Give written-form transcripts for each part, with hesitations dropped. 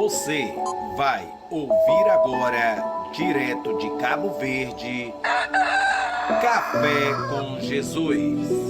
Você vai ouvir agora, direto de Cabo Verde, Café com Jesus.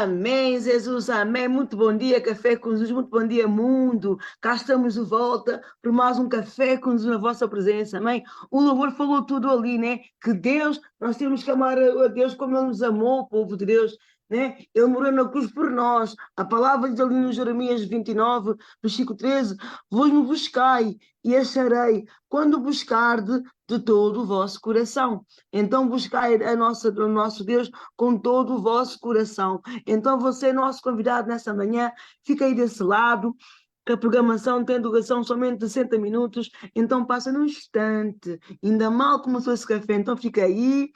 Amém, Jesus, amém. Muito bom dia, Café com Jesus, muito bom dia, mundo. Cá estamos de volta por mais um Café com Jesus na vossa presença, amém. O louvor falou tudo ali, né? Que Deus, nós temos que amar a Deus como Ele nos amou, o povo de Deus, né? Ele morreu na cruz por nós. A palavra diz ali no Jeremias 29, versículo 13: vos-me buscai e acharei, quando buscarde de todo o vosso coração. Então buscai o nosso Deus com todo o vosso coração. Então você é nosso convidado nessa manhã, fica aí desse lado, que a programação tem duração somente de 60 minutos, então passa num instante, ainda mal começou esse café, então fica aí,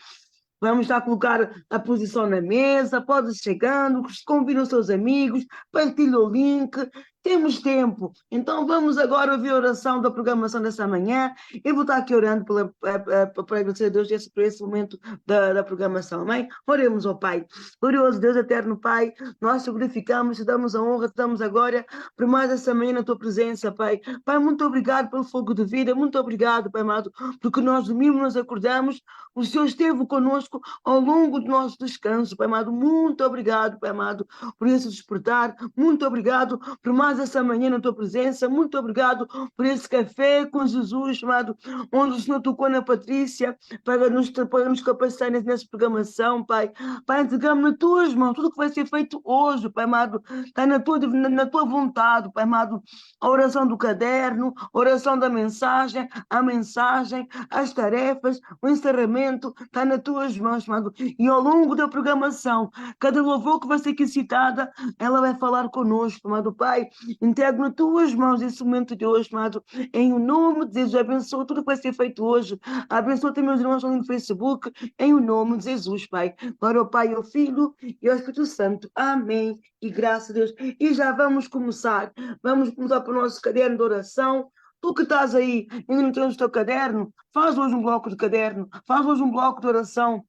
vamos lá colocar a posição na mesa, pode ir chegando, convida os seus amigos, partilha o link, temos tempo. Então vamos agora ouvir a oração da programação dessa manhã. Eu vou estar aqui orando para agradecer a Deus por esse momento da programação, amém? Oremos ao Pai. Glorioso Deus, eterno Pai, nós te glorificamos, te damos a honra, te damos a glória por mais essa manhã na tua presença, Pai. Pai, muito obrigado pelo fogo de vida, muito obrigado, Pai amado, porque nós dormimos, nos acordamos, o Senhor esteve conosco ao longo do nosso descanso, Pai amado. Muito obrigado, Pai amado, por esse despertar. Muito obrigado por mais essa manhã na tua presença. Muito obrigado por esse café com Jesus, Pai amado, onde o Senhor tocou na Patrícia para nos capacitar nessa programação, Pai. Pai, entregamos nas tuas mãos tudo que vai ser feito hoje, Pai amado. Está na tua vontade, Pai amado. A oração do caderno, a oração da mensagem, a mensagem, as tarefas, o encerramento, está nas tuas mãos, amado. E ao longo da programação, cada louvor que vai ser aqui citada, ela vai falar conosco, amado Pai. Entrego nas tuas mãos esse momento de hoje, amado. Em o nome de Jesus, abençoa tudo que vai ser feito hoje. Abençoa também meus irmãos no Facebook, em o nome de Jesus, Pai. Glória ao Pai, ao Filho e ao Espírito Santo. Amém. E graças a Deus. E já vamos começar. Vamos começar para o nosso caderno de oração. Tu que estás aí, ainda não tens o teu caderno, faz hoje um bloco de caderno, faz hoje um bloco de oração,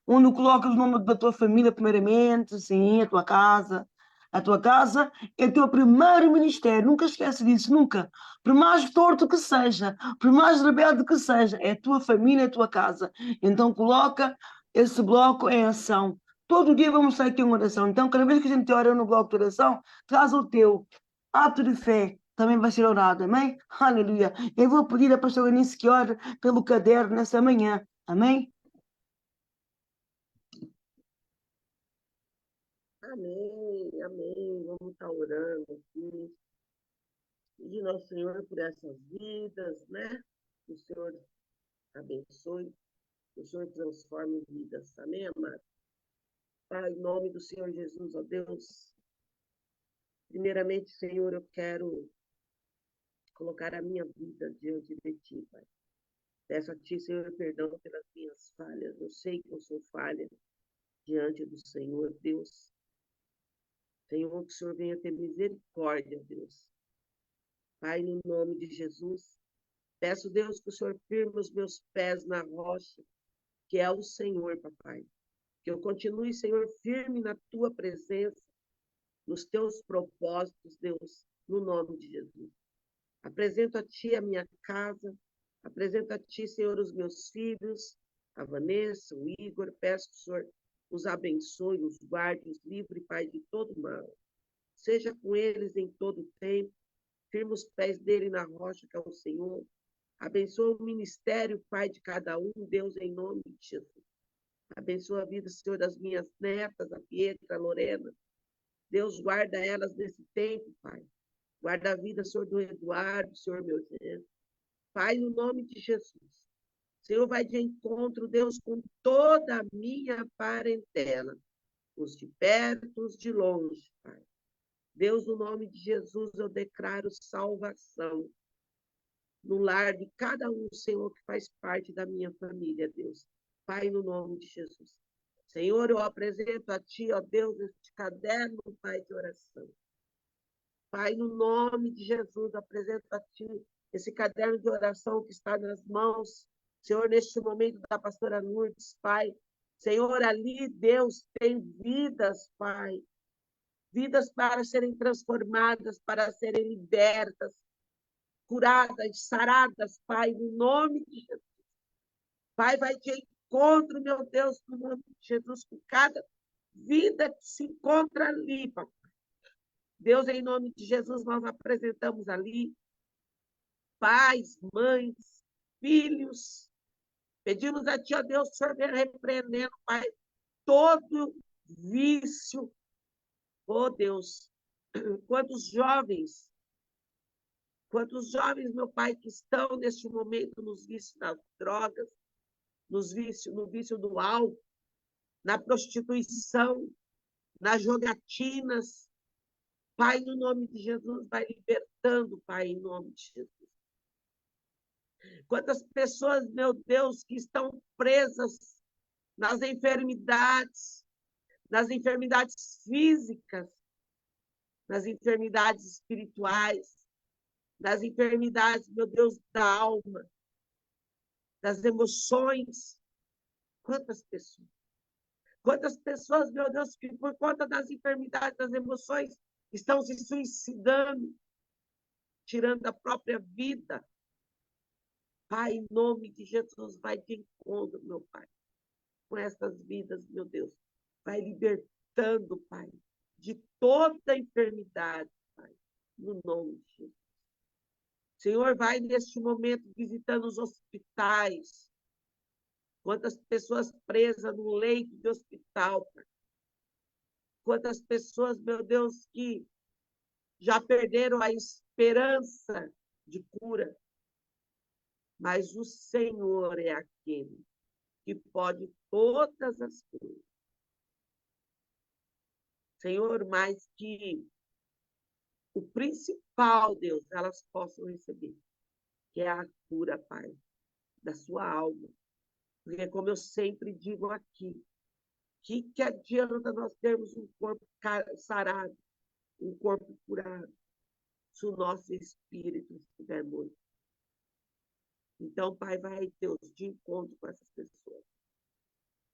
onde colocas o nome da tua família primeiramente, sim, a tua casa. A tua casa é o teu primeiro ministério, nunca esquece disso, nunca. Por mais torto que seja, por mais rebelde que seja, é a tua família, a tua casa. Então coloca esse bloco em ação. Todo dia vamos sair aqui em oração. Então, cada vez que a gente ora no bloco de oração, traz o teu ato de fé, também vai ser orado, amém? Aleluia. Eu vou pedir a pastora Eunice que ore pelo caderno nessa manhã, amém? Amém, amém. Vamos estar orando aqui. Pedir nosso Senhor por essas vidas, né? Que o Senhor abençoe, que o Senhor transforme vidas. Amém, amado? Pai, em nome do Senhor Jesus, ó Deus. Primeiramente, Senhor, eu quero colocar a minha vida diante de Ti, Pai. Peço a Ti, Senhor, perdão pelas minhas falhas. Eu sei que eu sou falha diante do Senhor, Deus. Senhor, que o Senhor venha ter misericórdia, Deus. Pai, no nome de Jesus, peço, Deus, que o Senhor firme os meus pés na rocha, que é o Senhor, papai. Que eu continue, Senhor, firme na tua presença, nos teus propósitos, Deus, no nome de Jesus. Apresento a ti a minha casa, apresento a ti, Senhor, os meus filhos, a Vanessa, o Igor. Peço que o Senhor os abençoe, os guarde, os livre, Pai, de todo mal. Seja com eles em todo tempo. Firma os pés dele na rocha, que é o Senhor. Abençoa o ministério, Pai, de cada um, Deus, em nome de Jesus. Abençoa a vida, Senhor, das minhas netas, a Pietra, a Lorena. Deus, guarda elas nesse tempo, Pai. Guarda a vida, Senhor, do Eduardo, Senhor, meu Deus. Pai, no nome de Jesus. Senhor, vai de encontro, Deus, com toda a minha parentela. Os de perto, os de longe, Pai. Deus, no nome de Jesus, eu declaro salvação no lar de cada um, Senhor, que faz parte da minha família, Deus. Pai, no nome de Jesus. Senhor, eu apresento a Ti, ó Deus, este caderno, Pai, de oração. Pai, no nome de Jesus, apresento a Ti esse caderno de oração que está nas mãos, Senhor, neste momento da pastora Lourdes, Pai. Senhor, ali, Deus, tem vidas, Pai. Vidas para serem transformadas, para serem libertas, curadas, saradas, Pai, no nome de Jesus. Pai, vai de encontro, meu Deus, no nome de Jesus, com cada vida que se encontra ali, papai. Deus, em nome de Jesus, nós apresentamos ali pais, mães, filhos. Pedimos a Ti, ó Deus, o Senhor venha repreendendo, Pai, todo vício. Ó Deus, quantos jovens, meu Pai, que estão neste momento nos vícios das drogas, no vício do álcool, na prostituição, nas jogatinas. Pai, no nome de Jesus, vai libertando, Pai, em nome de Jesus. Quantas pessoas, meu Deus, que estão presas nas enfermidades físicas, nas enfermidades espirituais, nas enfermidades, meu Deus, da alma, das emoções. Quantas pessoas? Quantas pessoas, meu Deus, que por conta das enfermidades, das emoções, estão se suicidando, tirando a própria vida. Pai, em nome de Jesus, vai de encontro, meu Pai, com essas vidas, meu Deus. Vai libertando, Pai, de toda enfermidade, Pai, no nome de Jesus. Senhor, vai neste momento visitando os hospitais. Quantas pessoas presas no leito de hospital, Pai. Quantas pessoas, meu Deus, que já perderam a esperança de cura. Mas o Senhor é aquele que pode todas as coisas. Senhor, mais que o principal, Deus, elas possam receber, que é a cura, Pai, da sua alma. Porque, como eu sempre digo aqui, que adianta nós termos um corpo sarado, um corpo curado, se o nosso espírito estiver morto? Então, Pai, vai, Deus, de encontro com essas pessoas.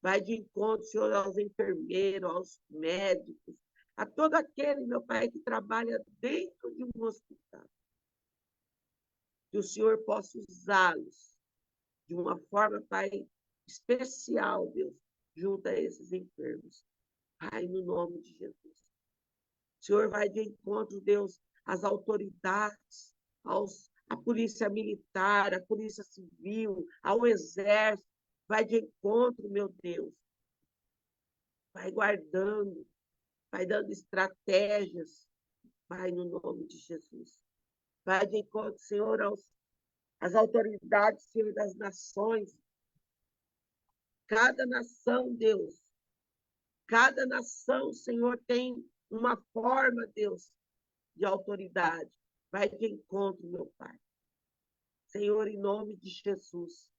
Vai de encontro, Senhor, aos enfermeiros, aos médicos, a todo aquele, meu Pai, que trabalha dentro de um hospital. Que o Senhor possa usá-los de uma forma, Pai, especial, Deus, junto a esses enfermos. Pai, no nome de Jesus. O Senhor vai de encontro, Deus, às autoridades, à polícia militar, à polícia civil, ao exército. Vai de encontro, meu Deus. Vai guardando, vai dando estratégias. Pai, no nome de Jesus. Vai de encontro, Senhor, às autoridades, Senhor, das nações. Cada nação, Deus, cada nação, Senhor, tem uma forma, Deus, de autoridade. Vai de encontro, meu Pai. Senhor, em nome de Jesus,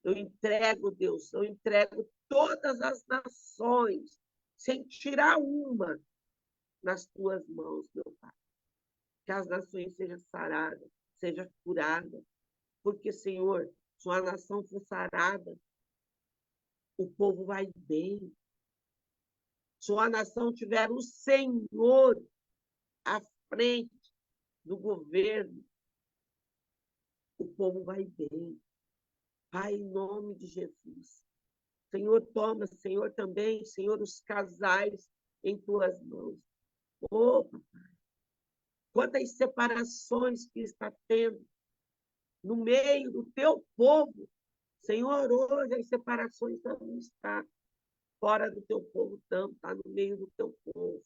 eu entrego, Deus, eu entrego todas as nações, sem tirar uma, nas tuas mãos, meu Pai. Que as nações sejam saradas, sejam curadas. Porque, Senhor, se uma nação for sarada, o povo vai bem. Se uma nação tiver o Senhor à frente do governo, o povo vai bem. Pai, em nome de Jesus. Senhor, toma, Senhor, também, Senhor, os casais em tuas mãos. Oh, papai, quantas separações que está tendo no meio do teu povo. Senhor, hoje as separações não estão fora do teu povo, não, está no meio do teu povo.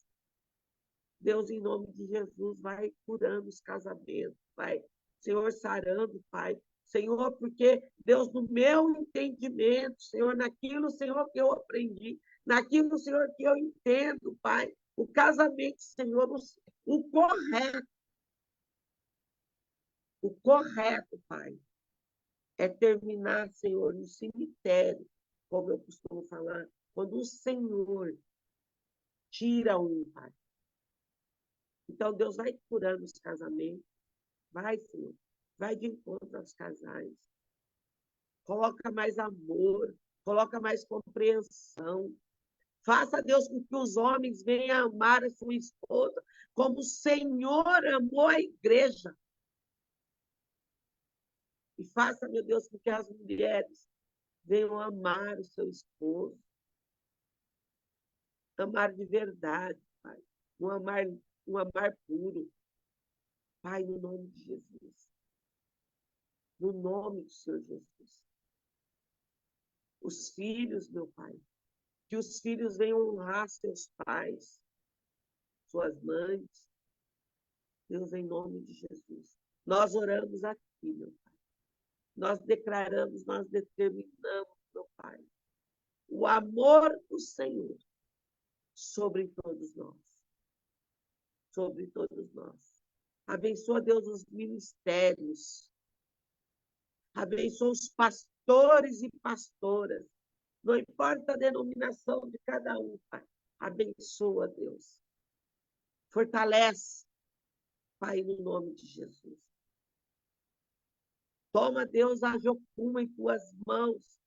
Deus, em nome de Jesus, vai curando os casamentos, vai, Senhor, sarando, Pai. Senhor, porque, Deus, no meu entendimento, Senhor, naquilo, Senhor, que eu aprendi, naquilo, Senhor, que eu entendo, Pai, o casamento, Senhor, o correto, Pai, é terminar, Senhor, no cemitério, como eu costumo falar, quando o Senhor tira um, Pai. Então, Deus vai curando os casamentos. Vai, Senhor. Vai de encontro aos casais. Coloca mais amor. Coloca mais compreensão. Faça, Deus, com que os homens venham amar a sua esposa como o Senhor amou a igreja. E faça, meu Deus, com que as mulheres venham amar o seu esposo. amar de verdade, Pai. Um amar puro. Pai, no nome de Jesus. No nome do Senhor Jesus. Os filhos, meu Pai, que os filhos venham honrar seus pais, suas mães. Deus, em nome de Jesus. Nós oramos aqui, meu Pai. Nós declaramos, nós determinamos, meu Pai, o amor do Senhor sobre todos nós. Sobre todos nós. Abençoa, Deus, os ministérios. Abençoa os pastores e pastoras. Não importa a denominação de cada um, Pai. Abençoa, Deus. Fortalece, Pai, no nome de Jesus. Toma, Deus, a Jocuma em tuas mãos.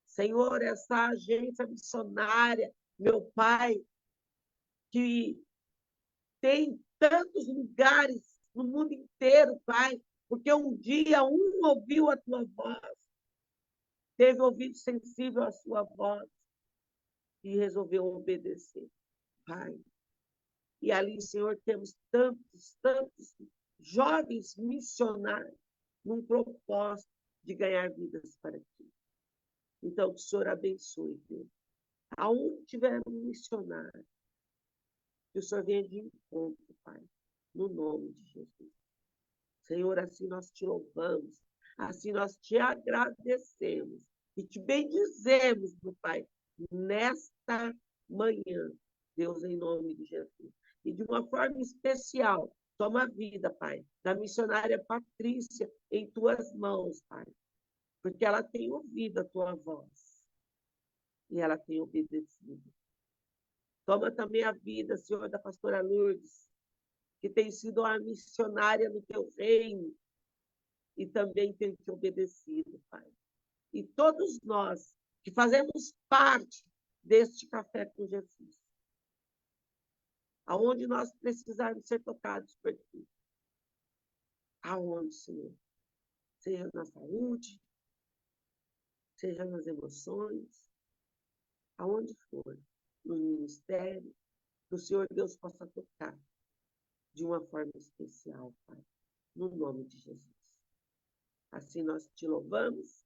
Senhor, essa agência missionária, meu Pai, que tem tantos lugares no mundo inteiro, Pai, porque um dia um ouviu a tua voz, teve ouvido sensível à sua voz e resolveu obedecer, Pai. E ali, Senhor, temos tantos jovens missionários num propósito de ganhar vidas para ti. Então, que o Senhor abençoe, Deus. Aonde tiver um missionário, que o Senhor venha de encontro, Pai, no nome de Jesus. Senhor, assim nós te louvamos, assim nós te agradecemos e te bendizemos, meu Pai, nesta manhã, Deus, em nome de Jesus. E de uma forma especial, toma a vida, Pai, da missionária Patrícia em tuas mãos, Pai, porque ela tem ouvido a tua voz e ela tem obedecido. Toma também a vida, Senhor, da pastora Lourdes, que tem sido uma missionária no teu reino e também tem te obedecido, Pai. E todos nós que fazemos parte deste Café com Jesus, aonde nós precisarmos ser tocados por ti. Aonde, Senhor? Seja na saúde, seja nas emoções, aonde for, no ministério, que o Senhor Deus possa tocar de uma forma especial, Pai, no nome de Jesus. Assim nós te louvamos,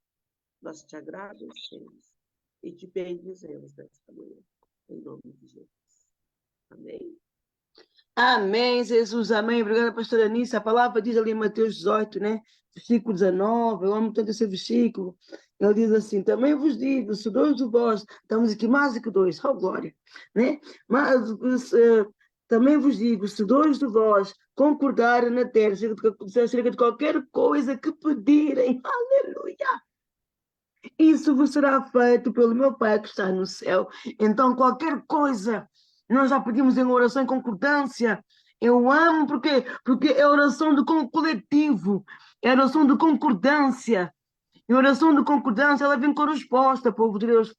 nós te agradecemos e te bendizemos nesta manhã, em nome de Jesus. Amém. Amém, Jesus, amém. Obrigada, pastora Anícia. A palavra diz ali em Mateus 18, né? Versículo 19, eu amo tanto esse versículo. Ele diz assim, também vos digo, se dois de vós, estamos aqui mais do que dois, oh glória, né? Mas também vos digo, se dois de vós concordarem na terra acerca de qualquer coisa que pedirem, aleluia, isso vos será feito pelo meu Pai que está no céu. Então, qualquer coisa, nós já pedimos em oração em concordância. Eu amo porque é oração de coletivo, é oração de concordância. E oração de concordância, ela vem com resposta, povo de Deus.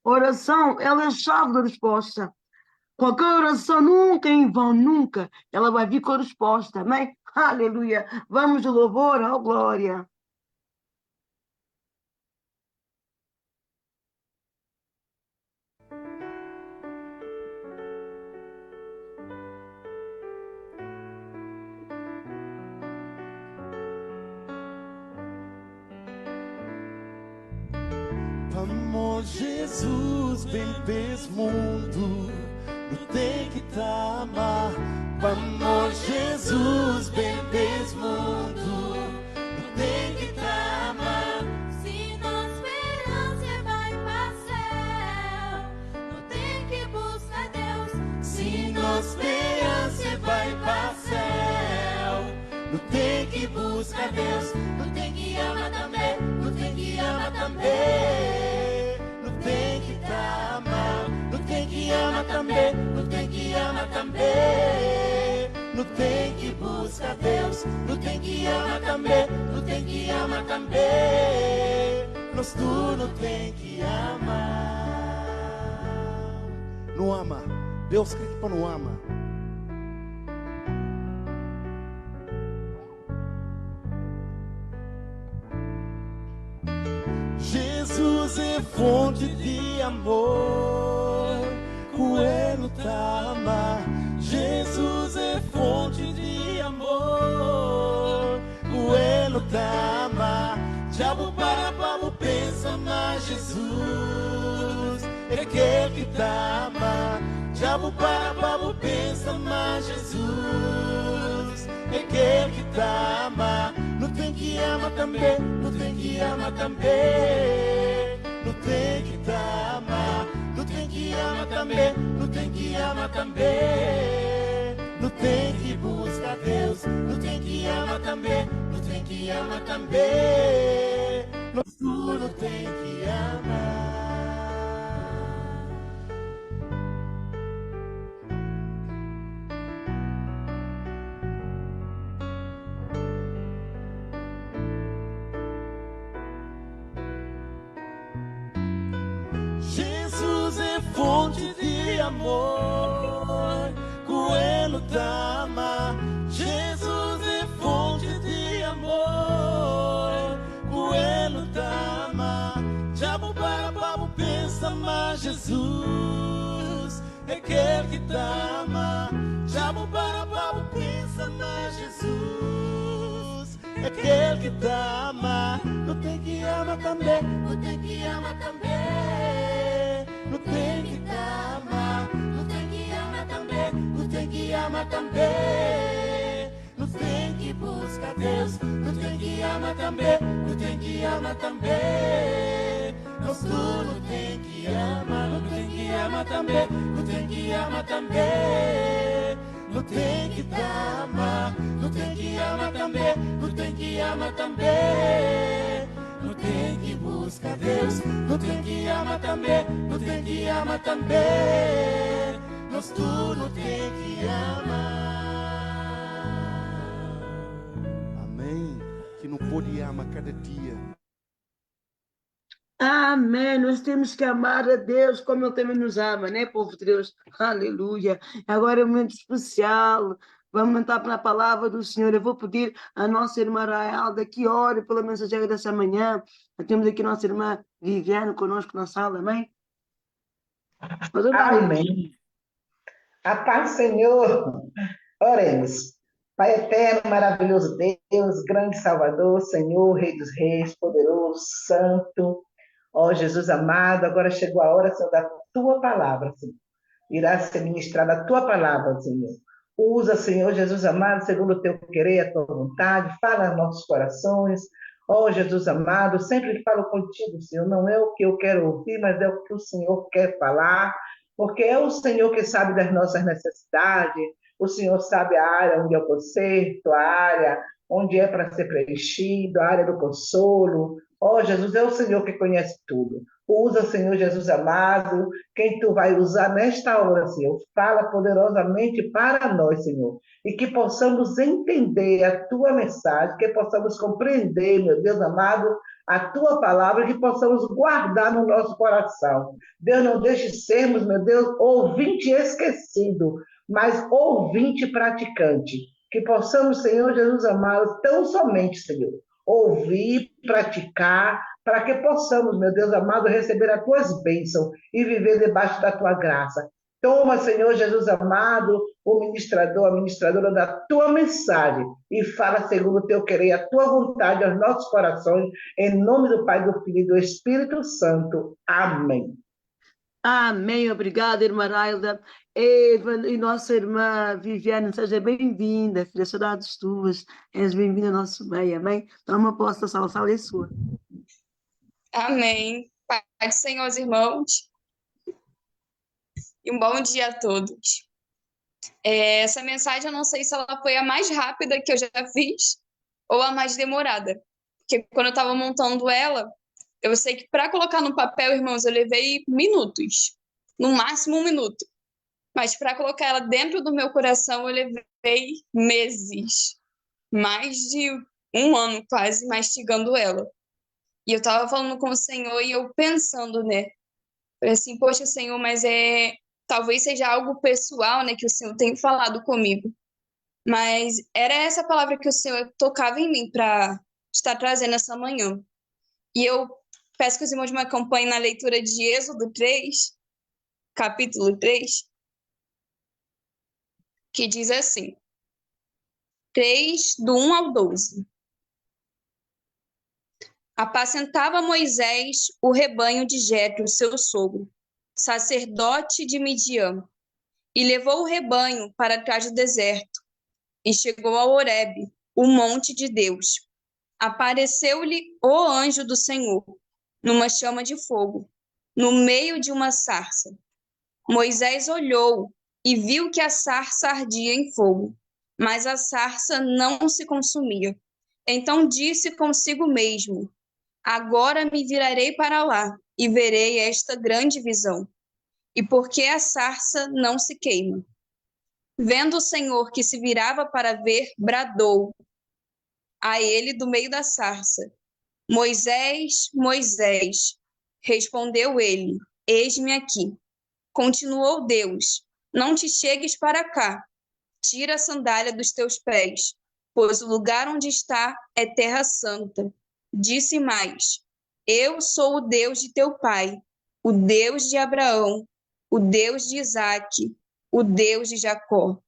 Oração, ela é a chave da resposta. Qualquer oração, nunca em vão, nunca, ela vai vir com resposta, amém? Aleluia. Vamos de louvor ao glória. Amor, Jesus, bem fez mundo, não tem que amar. Amor, Jesus, bem fez mundo, não tem que amar. Se nossa esperança vai para o céu, não tem que buscar Deus. Se nossa esperança vai para o céu, não tem que buscar Deus. Não tem que amar também, não tem que amar também. Não tem que amar, não tem que amar também, não tem que amar também. Não tem que buscar Deus, não tem que amar também, não tem que amar também. Nós tudo tem que amar. Não ama, Deus quer que não ama. Jesus é fonte de amor, o Coelho Tama, Jesus é fonte de amor. Coelho Tama, diabo para pavo pensa, mas Jesus é aquele que tama. Diabo para pavo pensa, mas Jesus é aquele que tama. Não tem que ama também, não tem que ama também. Não tem que tama, não tem que ama também, não tem que ama também. Não tem que buscar Deus, não tem que ama também, não tem que ama também. No tudo tem que amar. Jesus é fonte de amor, Coelho Tama. Jesus é fonte de amor, Coelho Tama. Diabo para pavo pensa, mas Jesus é aquele que tama. Diabo para pavo pensa, mas Jesus é aquele que tama. Não tem que ama também, não tem que ama também. Não tem que amar, não tem que amar também, não tem que amar também. Não tem que buscar Deus, não tem que amar também, não tem que amar também. Nós tudo tem que amar, não tem que amar também, não tem que amar também. Não tem que amar, não tem que amar também, não tem que amar também. Não tem que buscar Deus, não tem que amar também, não tem que amar também. Nós tudo tem que amar. Amém. Que não pode amar cada dia. Amém. Nós temos que amar a Deus como Ele também nos ama, né, povo de Deus? Aleluia. Agora é um momento especial. Vamos entrar para a palavra do Senhor. Eu vou pedir à nossa irmã Raelda que ore pela mensageira dessa manhã. Temos aqui a nossa irmã Viviane conosco na sala, amém? Pode orar, irmã. Amém. A paz, Senhor. Oremos. Pai eterno, maravilhoso Deus, grande Salvador, Senhor, Rei dos Reis, poderoso, santo. Ó Jesus amado, agora chegou a hora, Senhor, da tua palavra, Senhor. Irá ser ministrada a tua palavra, Senhor. Usa, Senhor Jesus amado, segundo o teu querer, a tua vontade, fala aos nossos corações. Ó Jesus amado, sempre falo contigo, Senhor. Não é o que eu quero ouvir, mas é o que o Senhor quer falar, porque é o Senhor que sabe das nossas necessidades. O Senhor sabe a área onde é o conserto, a área onde é para ser preenchido, a área do consolo. Ó Jesus, é o Senhor que conhece tudo. Usa, Senhor Jesus amado, quem tu vai usar nesta hora, Senhor. Fala poderosamente para nós, Senhor. E que possamos entender a tua mensagem, que possamos compreender, meu Deus amado, a tua palavra, que possamos guardar no nosso coração. Deus, não deixe sermos, meu Deus, ouvinte esquecido, mas ouvinte praticante. Que possamos, Senhor Jesus amado, tão somente, Senhor, ouvir, praticar, para que possamos, meu Deus amado, receber as tuas bênçãos e viver debaixo da tua graça. Toma, Senhor Jesus amado, o ministrador, a ministradora da tua mensagem e fala segundo o teu querer, a tua vontade aos nossos corações, em nome do Pai, do Filho e do Espírito Santo. Amém. Amém. Obrigada, irmã Raelda. E nossa irmã Viviane, seja bem-vinda, filha, saudades tuas. És bem-vinda ao nosso meio, amém? Toma posse da sala, a sala é sua. Amém. Pai do Senhor, os irmãos, e um bom dia a todos. Essa mensagem, eu não sei se ela foi a mais rápida que eu já fiz ou a mais demorada, porque quando eu estava montando ela, eu sei que para colocar no papel, irmãos, eu levei minutos, no máximo 1 minuto, mas para colocar ela dentro do meu coração, eu levei meses, mais de 1 ano quase, mastigando ela. E eu estava falando com o Senhor e eu pensando, né? Falei assim, poxa, Senhor, mas talvez seja algo pessoal, né? Que o Senhor tem falado comigo. Mas era essa palavra que o Senhor tocava em mim para estar trazendo essa manhã. E eu peço que os irmãos me acompanhem na leitura de Êxodo 3, capítulo 3, que diz assim, 3, do 1 ao 12. Apacentava Moisés o rebanho de Jetro, seu sogro, sacerdote de Midian, e levou o rebanho para trás do deserto, e chegou a Horebe, o monte de Deus. Apareceu-lhe o anjo do Senhor, numa chama de fogo, no meio de uma sarça. Moisés olhou e viu que a sarça ardia em fogo, mas a sarça não se consumia. Então disse consigo mesmo, agora me virarei para lá e verei esta grande visão. E por que a sarça não se queima? Vendo o Senhor que se virava para ver, bradou a ele do meio da sarça, Moisés, Moisés. Respondeu ele, eis-me aqui. Continuou Deus, não te chegues para cá, tira a sandália dos teus pés, pois o lugar onde está é terra santa. Disse mais, eu sou o Deus de teu pai, o Deus de Abraão, o Deus de Isaque, o Deus de Jacó.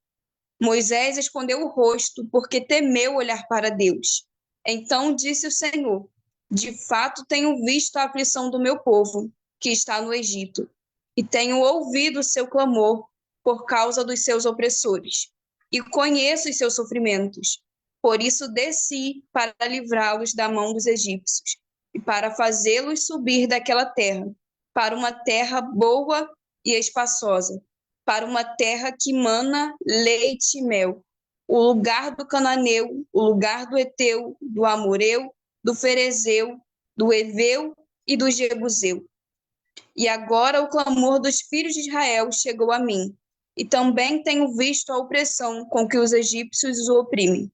Moisés escondeu o rosto, porque temeu olhar para Deus. Então disse o Senhor, de fato tenho visto a aflição do meu povo, que está no Egito, e tenho ouvido o seu clamor por causa dos seus opressores, e conheço os seus sofrimentos. Por isso desci para livrá-los da mão dos egípcios, e para fazê-los subir daquela terra, para uma terra boa e espaçosa, para uma terra que mana leite e mel, o lugar do cananeu, o lugar do Eteu, do Amoreu, do Ferezeu, do Eveu e do Jebuseu. E agora o clamor dos filhos de Israel chegou a mim, e também tenho visto a opressão com que os egípcios os oprimem.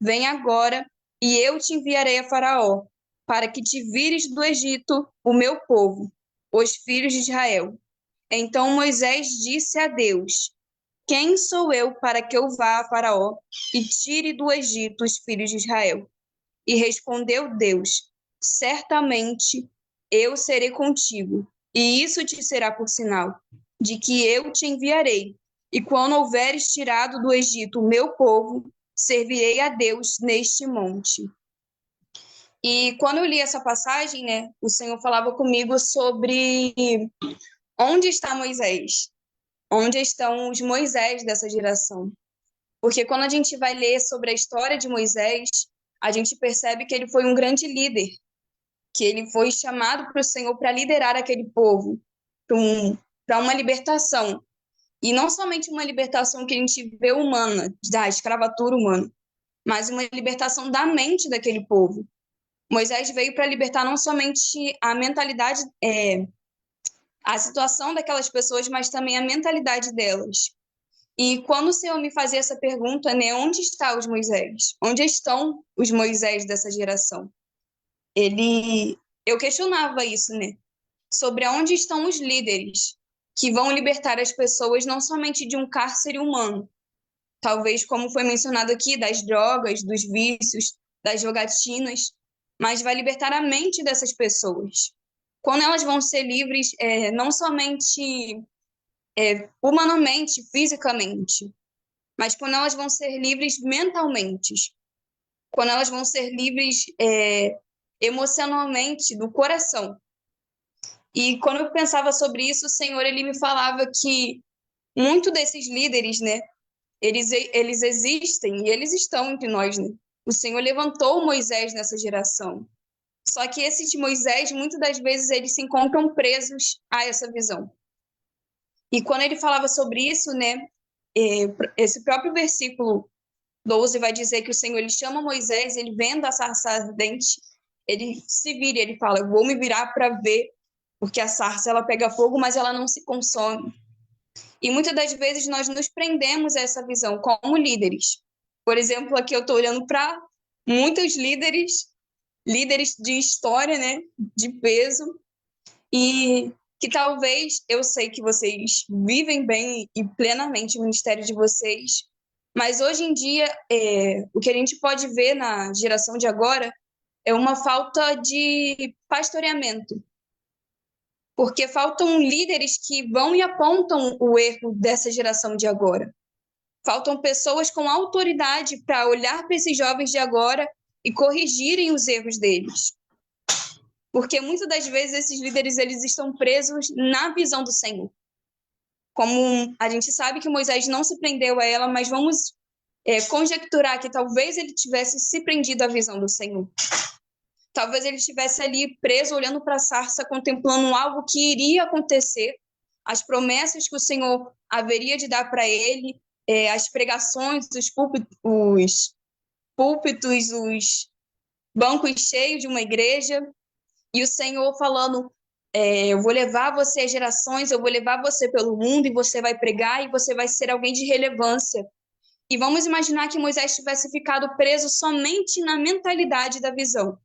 Vem agora, e eu te enviarei a Faraó, para que te vires do Egito, o meu povo, os filhos de Israel. Então Moisés disse a Deus, quem sou eu para que eu vá a Faraó e tire do Egito os filhos de Israel? E respondeu Deus, certamente eu serei contigo, e isso te será por sinal, de que eu te enviarei. E quando houveres tirado do Egito o meu povo, servirei a Deus neste monte. E quando eu li essa passagem, né, o Senhor falava comigo sobre onde está Moisés? Onde estão os Moisés dessa geração? Porque quando a gente vai ler sobre a história de Moisés, a gente percebe que ele foi um grande líder, que ele foi chamado para o Senhor para liderar aquele povo, para uma libertação. E não somente uma libertação que a gente vê humana, da escravatura humana, mas uma libertação da mente daquele povo. Moisés veio para libertar não somente a mentalidade, a situação daquelas pessoas, mas também a mentalidade delas. E quando o Senhor me fazia essa pergunta, né, onde estão os Moisés? Onde estão os Moisés dessa geração? Eu questionava isso, né? Sobre onde estão os líderes que vão libertar as pessoas não somente de um cárcere humano, talvez como foi mencionado aqui, das drogas, dos vícios, das jogatinas, mas vai libertar a mente dessas pessoas. Quando elas vão ser livres, não somente humanamente, fisicamente, mas quando elas vão ser livres mentalmente, quando elas vão ser livres emocionalmente, do coração. E quando eu pensava sobre isso, o Senhor ele me falava que muito desses líderes, né, eles existem e eles estão entre nós, né? O Senhor levantou Moisés nessa geração. Só que esses Moisés, muitas das vezes, eles se encontram presos a essa visão. E quando ele falava sobre isso, né, esse próprio versículo 12 vai dizer que o Senhor ele chama Moisés, ele vendo a sarça ardente, ele se vira, ele fala, eu vou me virar para ver, porque a sarça ela pega fogo, mas ela não se consome. E muitas das vezes nós nos prendemos a essa visão como líderes. Por exemplo, aqui eu estou olhando para muitos líderes de história, né, de peso, e que talvez, eu sei que vocês vivem bem e plenamente o ministério de vocês, mas hoje em dia, o que a gente pode ver na geração de agora é uma falta de pastoreamento, porque faltam líderes que vão e apontam o erro dessa geração de agora. Faltam pessoas com autoridade para olhar para esses jovens de agora e corrigirem os erros deles. Porque muitas das vezes esses líderes eles estão presos na visão do Senhor. Como a gente sabe que Moisés não se prendeu a ela, mas vamos conjecturar que talvez ele tivesse se prendido à visão do Senhor. Talvez ele estivesse ali preso, olhando para a sarça, contemplando algo que iria acontecer, as promessas que o Senhor haveria de dar para ele, as pregações, os púlpitos, os bancos cheios de uma igreja, e o Senhor falando, eu vou levar você às gerações, eu vou levar você pelo mundo, e você vai pregar, e você vai ser alguém de relevância. E vamos imaginar que Moisés tivesse ficado preso somente na mentalidade da visão,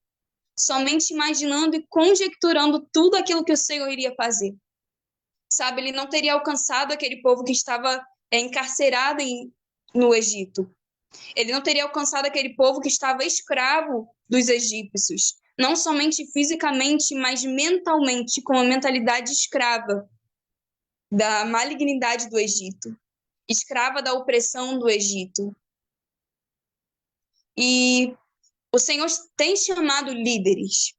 somente imaginando e conjecturando tudo aquilo que o Senhor iria fazer. Sabe, ele não teria alcançado aquele povo que estava encarcerado no Egito. Ele não teria alcançado aquele povo que estava escravo dos egípcios, não somente fisicamente, mas mentalmente, com a mentalidade escrava da malignidade do Egito, escrava da opressão do Egito. E o Senhor tem chamado líderes,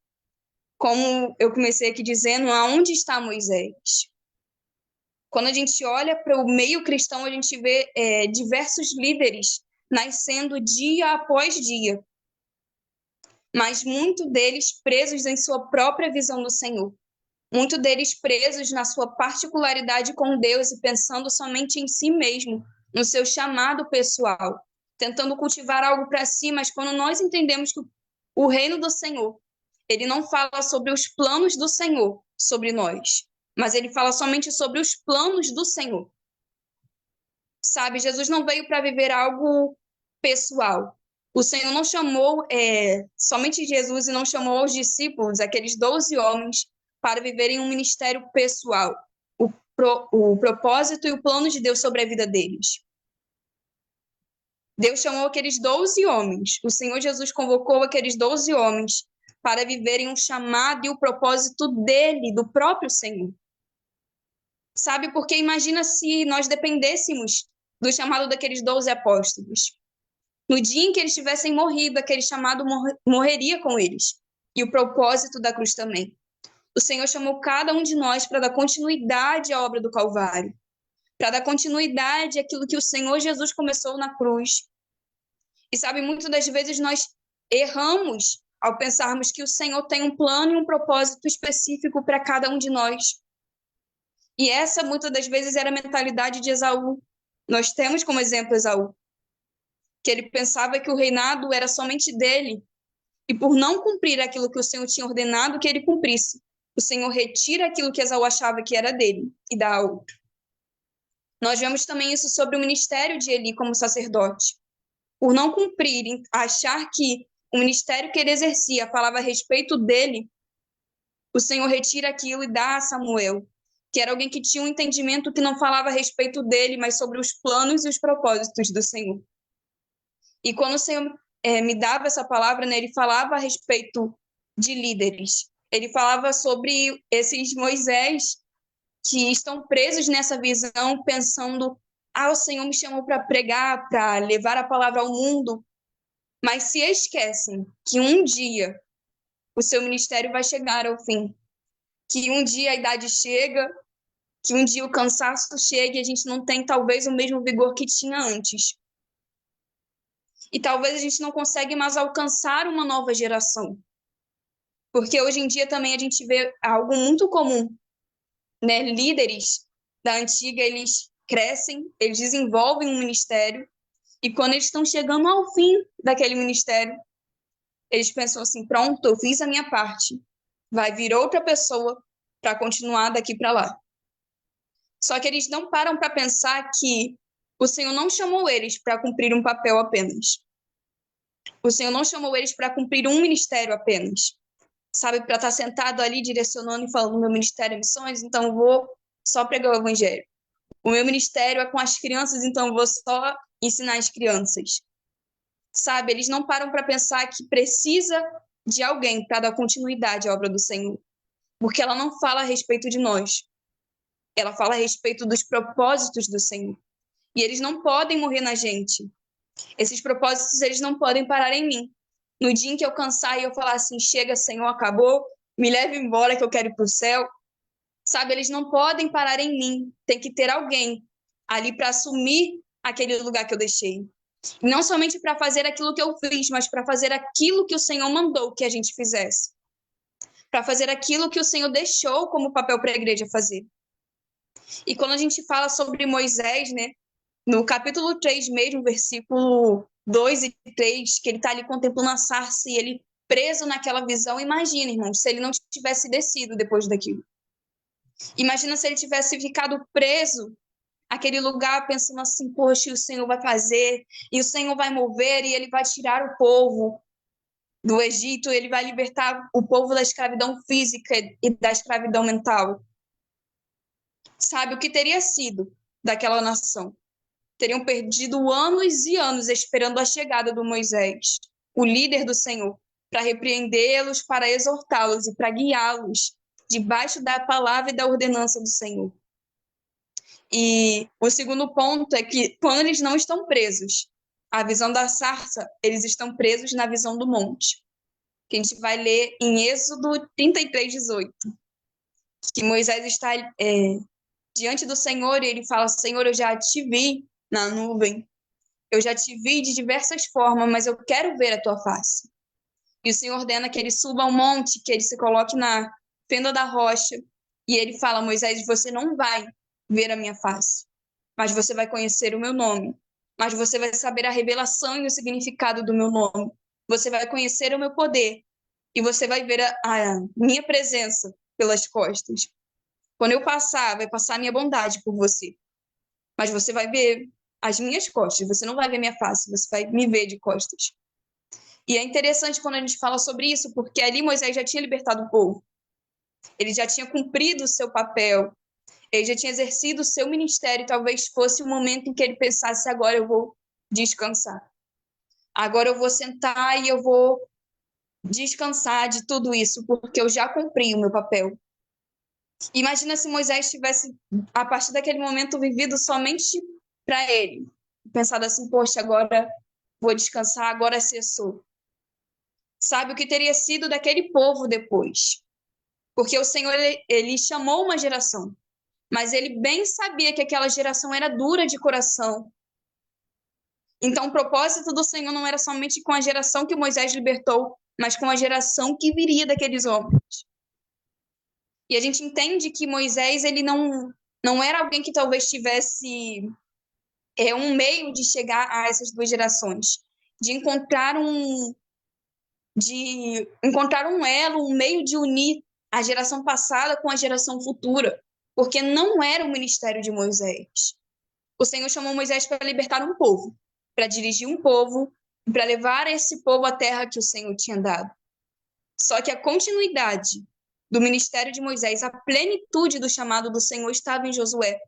como eu comecei aqui dizendo, aonde está Moisés? Quando a gente olha para o meio cristão, a gente vê diversos líderes nascendo dia após dia, mas muitos deles presos em sua própria visão do Senhor, muitos deles presos na sua particularidade com Deus e pensando somente em si mesmo, no seu chamado pessoal, tentando cultivar algo para si, mas quando nós entendemos que o reino do Senhor, ele não fala sobre os planos do Senhor sobre nós, mas ele fala somente sobre os planos do Senhor. Sabe, Jesus não veio para viver algo pessoal. O Senhor não chamou somente Jesus e não chamou os discípulos, aqueles 12 homens, para viverem um ministério pessoal. O propósito e o plano de Deus sobre a vida deles. Deus chamou aqueles 12 homens, o Senhor Jesus convocou aqueles 12 homens para viverem um chamado e o propósito dele, do próprio Senhor. Sabe, porque imagina se nós dependêssemos do chamado daqueles 12 apóstolos. No dia em que eles tivessem morrido, aquele chamado morreria com eles. E o propósito da cruz também. O Senhor chamou cada um de nós para dar continuidade à obra do Calvário. Para dar continuidade àquilo que o Senhor Jesus começou na cruz. E sabe, muitas das vezes nós erramos ao pensarmos que o Senhor tem um plano e um propósito específico para cada um de nós. E essa, muitas das vezes, era a mentalidade de Esaú. Nós temos como exemplo Esaú, que ele pensava que o reinado era somente dele, e por não cumprir aquilo que o Senhor tinha ordenado que ele cumprisse, o Senhor retira aquilo que Esaú achava que era dele e dá a outro. Nós vemos também isso sobre o ministério de Eli como sacerdote. Por não cumprir, achar que o ministério que ele exercia falava a respeito dele, o Senhor retira aquilo e dá a Samuel, que era alguém que tinha um entendimento que não falava a respeito dele, mas sobre os planos e os propósitos do Senhor. E quando o Senhor me dava essa palavra, né, ele falava a respeito de líderes. Ele falava sobre esses Moisés que estão presos nessa visão, pensando, o Senhor me chamou para pregar, para levar a palavra ao mundo, mas se esquecem que um dia o seu ministério vai chegar ao fim, que um dia a idade chega, que um dia o cansaço chega e a gente não tem talvez o mesmo vigor que tinha antes. E talvez a gente não consegue mais alcançar uma nova geração. Porque hoje em dia também a gente vê algo muito comum, né? Líderes da antiga, eles crescem, eles desenvolvem um ministério, e quando eles estão chegando ao fim daquele ministério, eles pensam assim, pronto, eu fiz a minha parte, vai vir outra pessoa para continuar daqui para lá. Só que eles não param para pensar que o Senhor não chamou eles para cumprir um papel apenas. O Senhor não chamou eles para cumprir um ministério apenas. Sabe, para estar sentado ali direcionando e falando, meu ministério é missões, então eu vou só pregar o evangelho. O meu ministério é com as crianças, então eu vou só ensinar as crianças. Sabe, eles não param para pensar que precisa de alguém para dar continuidade à obra do Senhor. Porque ela não fala a respeito de nós. Ela fala a respeito dos propósitos do Senhor. E eles não podem morrer na gente. Esses propósitos, eles não podem parar em mim. No dia em que eu cansar e eu falar assim, chega, Senhor, acabou, me leve embora que eu quero ir para o céu. Sabe, eles não podem parar em mim. Tem que ter alguém ali para assumir aquele lugar que eu deixei. E não somente para fazer aquilo que eu fiz, mas para fazer aquilo que o Senhor mandou que a gente fizesse. Para fazer aquilo que o Senhor deixou como papel para a igreja fazer. E quando a gente fala sobre Moisés, né, no capítulo 3 mesmo, versículo 2 e 3, que ele está ali contemplando a sarça e ele preso naquela visão, imagina, irmãos, se ele não tivesse descido depois daquilo. Imagina se ele tivesse ficado preso naquele lugar, pensando assim, poxa, o Senhor vai fazer, e o Senhor vai mover, e ele vai tirar o povo do Egito, ele vai libertar o povo da escravidão física e da escravidão mental. Sabe o que teria sido daquela nação? Teriam perdido anos e anos esperando a chegada do Moisés, o líder do Senhor, para repreendê-los, para exortá-los e para guiá-los debaixo da palavra e da ordenança do Senhor. E o segundo ponto é que quando eles não estão presos, a visão da sarça, eles estão presos na visão do monte, que a gente vai ler em Êxodo 33, 18, que Moisés está diante do Senhor e ele fala, Senhor, eu já te vi na nuvem, eu já te vi de diversas formas, mas eu quero ver a tua face. E o Senhor ordena que ele suba ao monte, que ele se coloque na fenda da rocha, e ele fala, Moisés, você não vai ver a minha face, mas você vai conhecer o meu nome, mas você vai saber a revelação e o significado do meu nome, você vai conhecer o meu poder, e você vai ver a minha presença pelas costas. Quando eu passar, vai passar a minha bondade por você, mas você vai ver as minhas costas, você não vai ver minha face, você vai me ver de costas. E é interessante quando a gente fala sobre isso, porque ali Moisés já tinha libertado o povo, ele já tinha cumprido o seu papel, ele já tinha exercido o seu ministério, talvez fosse o momento em que ele pensasse, agora eu vou descansar. Agora eu vou sentar e eu vou descansar de tudo isso, porque eu já cumpri o meu papel. Imagina se Moisés tivesse, a partir daquele momento, vivido somente para ele. Pensado assim, poxa, agora vou descansar, agora cessou. Sabe o que teria sido daquele povo depois? Porque o Senhor, ele chamou uma geração, mas ele bem sabia que aquela geração era dura de coração. Então, o propósito do Senhor não era somente com a geração que Moisés libertou, mas com a geração que viria daqueles homens. E a gente entende que Moisés, ele não era alguém que talvez tivesse um meio de chegar a essas duas gerações, de encontrar um elo, um meio de unir a geração passada com a geração futura, porque não era o ministério de Moisés. O Senhor chamou Moisés para libertar um povo, para dirigir um povo, para levar esse povo à terra que o Senhor tinha dado. Só que a continuidade do ministério de Moisés, a plenitude do chamado do Senhor estava em Josué.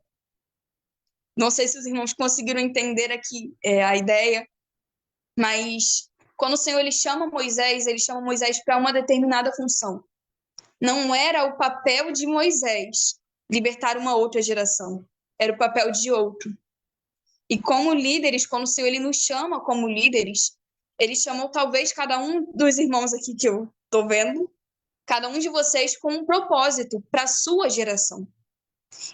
Não sei se os irmãos conseguiram entender aqui a ideia, mas quando o Senhor ele chama Moisés para uma determinada função. Não era o papel de Moisés libertar uma outra geração, era o papel de outro. E como líderes, quando o Senhor ele nos chama como líderes, ele chamou talvez cada um dos irmãos aqui que eu estou vendo, cada um de vocês com um propósito para a sua geração.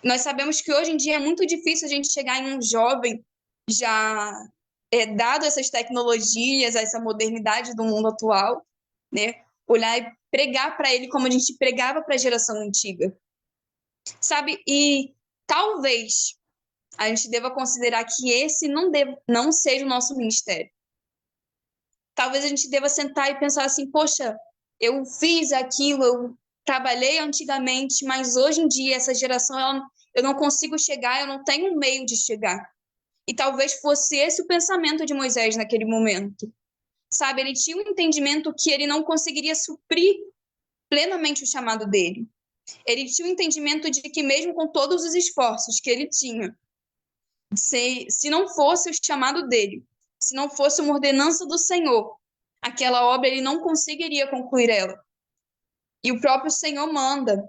Nós sabemos que hoje em dia é muito difícil a gente chegar em um jovem já dado essas tecnologias, essa modernidade do mundo atual, né? Olhar e pregar para ele como a gente pregava para a geração antiga. Sabe? E talvez a gente deva considerar que esse não seja o nosso ministério. Talvez a gente deva sentar e pensar assim, poxa, eu fiz aquilo, eu trabalhei antigamente, mas hoje em dia essa geração, eu não consigo chegar, eu não tenho um meio de chegar. E talvez fosse esse o pensamento de Moisés naquele momento. Sabe, ele tinha um entendimento que ele não conseguiria suprir plenamente o chamado dele. Ele tinha um entendimento de que mesmo com todos os esforços que ele tinha, se não fosse o chamado dele, se não fosse uma ordenança do Senhor, aquela obra ele não conseguiria concluir ela. E o próprio Senhor manda.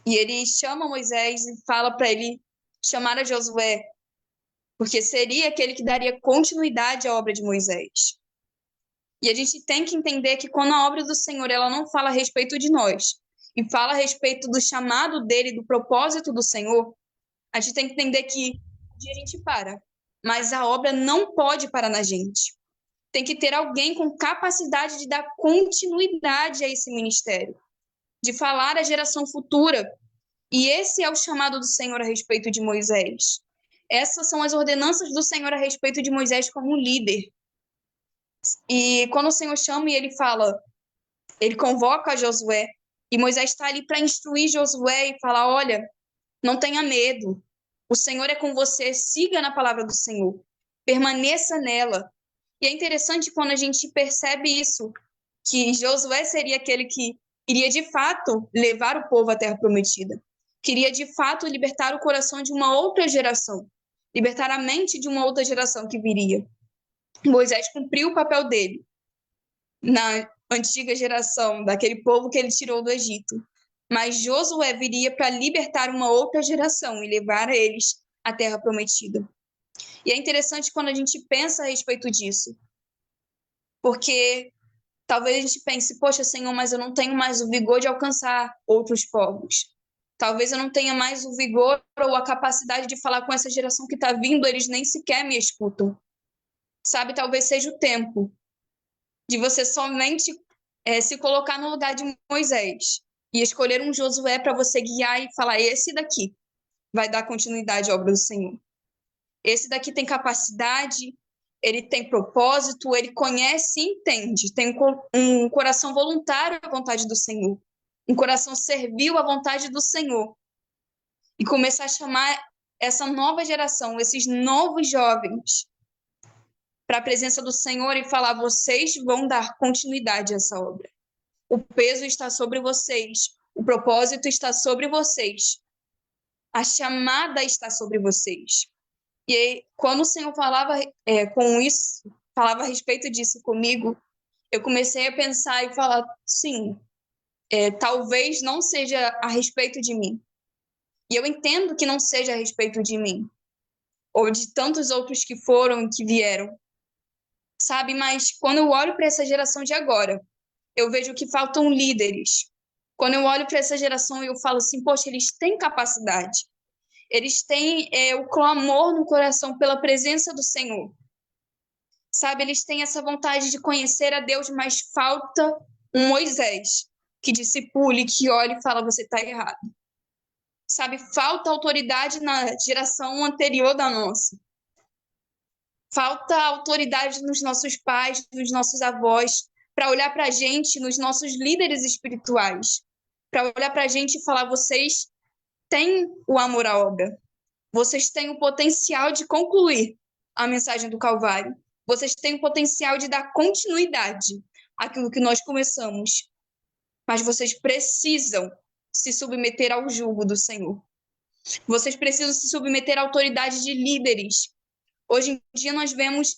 E ele chama Moisés e fala para ele chamar a Josué. porque seria aquele que daria continuidade à obra de Moisés. E a gente tem que entender que quando a obra do Senhor ela não fala a respeito de nós, e fala a respeito do chamado dele, do propósito do Senhor, a gente tem que entender que um dia a gente para, mas a obra não pode parar na gente. Tem que ter alguém com capacidade de dar continuidade a esse ministério, de falar à geração futura. E esse é o chamado do Senhor a respeito de Moisés. Essas são as ordenanças do Senhor a respeito de Moisés como líder. E quando o Senhor chama e ele fala, ele convoca Josué, e Moisés está ali para instruir Josué e falar, olha, não tenha medo, o Senhor é com você, siga na palavra do Senhor, permaneça nela. E é interessante quando a gente percebe isso, que Josué seria aquele que iria de fato levar o povo à terra prometida, queria de fato libertar o coração de uma outra geração, libertar a mente de uma outra geração que viria. Moisés cumpriu o papel dele na antiga geração, daquele povo que ele tirou do Egito. Mas Josué viria para libertar uma outra geração e levar eles à terra prometida. E é interessante quando a gente pensa a respeito disso, porque talvez a gente pense, poxa, Senhor, mas eu não tenho mais o vigor de alcançar outros povos. Talvez eu não tenha mais o vigor ou a capacidade de falar com essa geração que está vindo, eles nem sequer me escutam. Sabe, talvez seja o tempo de você somente se colocar no lugar de Moisés e escolher um Josué para você guiar e falar, esse daqui vai dar continuidade à obra do Senhor. Esse daqui tem capacidade, ele tem propósito, ele conhece e entende, tem um coração voluntário à vontade do Senhor, um coração servil à vontade do Senhor. E começar a chamar essa nova geração, esses novos jovens, para a presença do Senhor e falar, vocês vão dar continuidade a essa obra. O peso está sobre vocês, o propósito está sobre vocês, a chamada está sobre vocês. E aí, quando o Senhor falava falava a respeito disso comigo, eu comecei a pensar e falar, sim, talvez não seja a respeito de mim. E eu entendo que não seja a respeito de mim, ou de tantos outros que foram e que vieram, sabe? Mas quando eu olho para essa geração de agora, eu vejo que faltam líderes. Quando eu olho para essa geração, eu falo assim, poxa, eles têm capacidade. Eles têm o clamor no coração pela presença do Senhor. Sabe, eles têm essa vontade de conhecer a Deus, mas falta um Moisés que discipule, que olhe e fala, você está errado. Sabe, falta autoridade na geração anterior da nossa. Falta autoridade nos nossos pais, nos nossos avós, para olhar para a gente, nos nossos líderes espirituais, para olhar para a gente e falar, vocês têm o amor à obra, vocês têm o potencial de concluir a mensagem do Calvário, vocês têm o potencial de dar continuidade àquilo que nós começamos, mas vocês precisam se submeter ao jugo do Senhor. Vocês precisam se submeter à autoridade de líderes. Hoje em dia nós vemos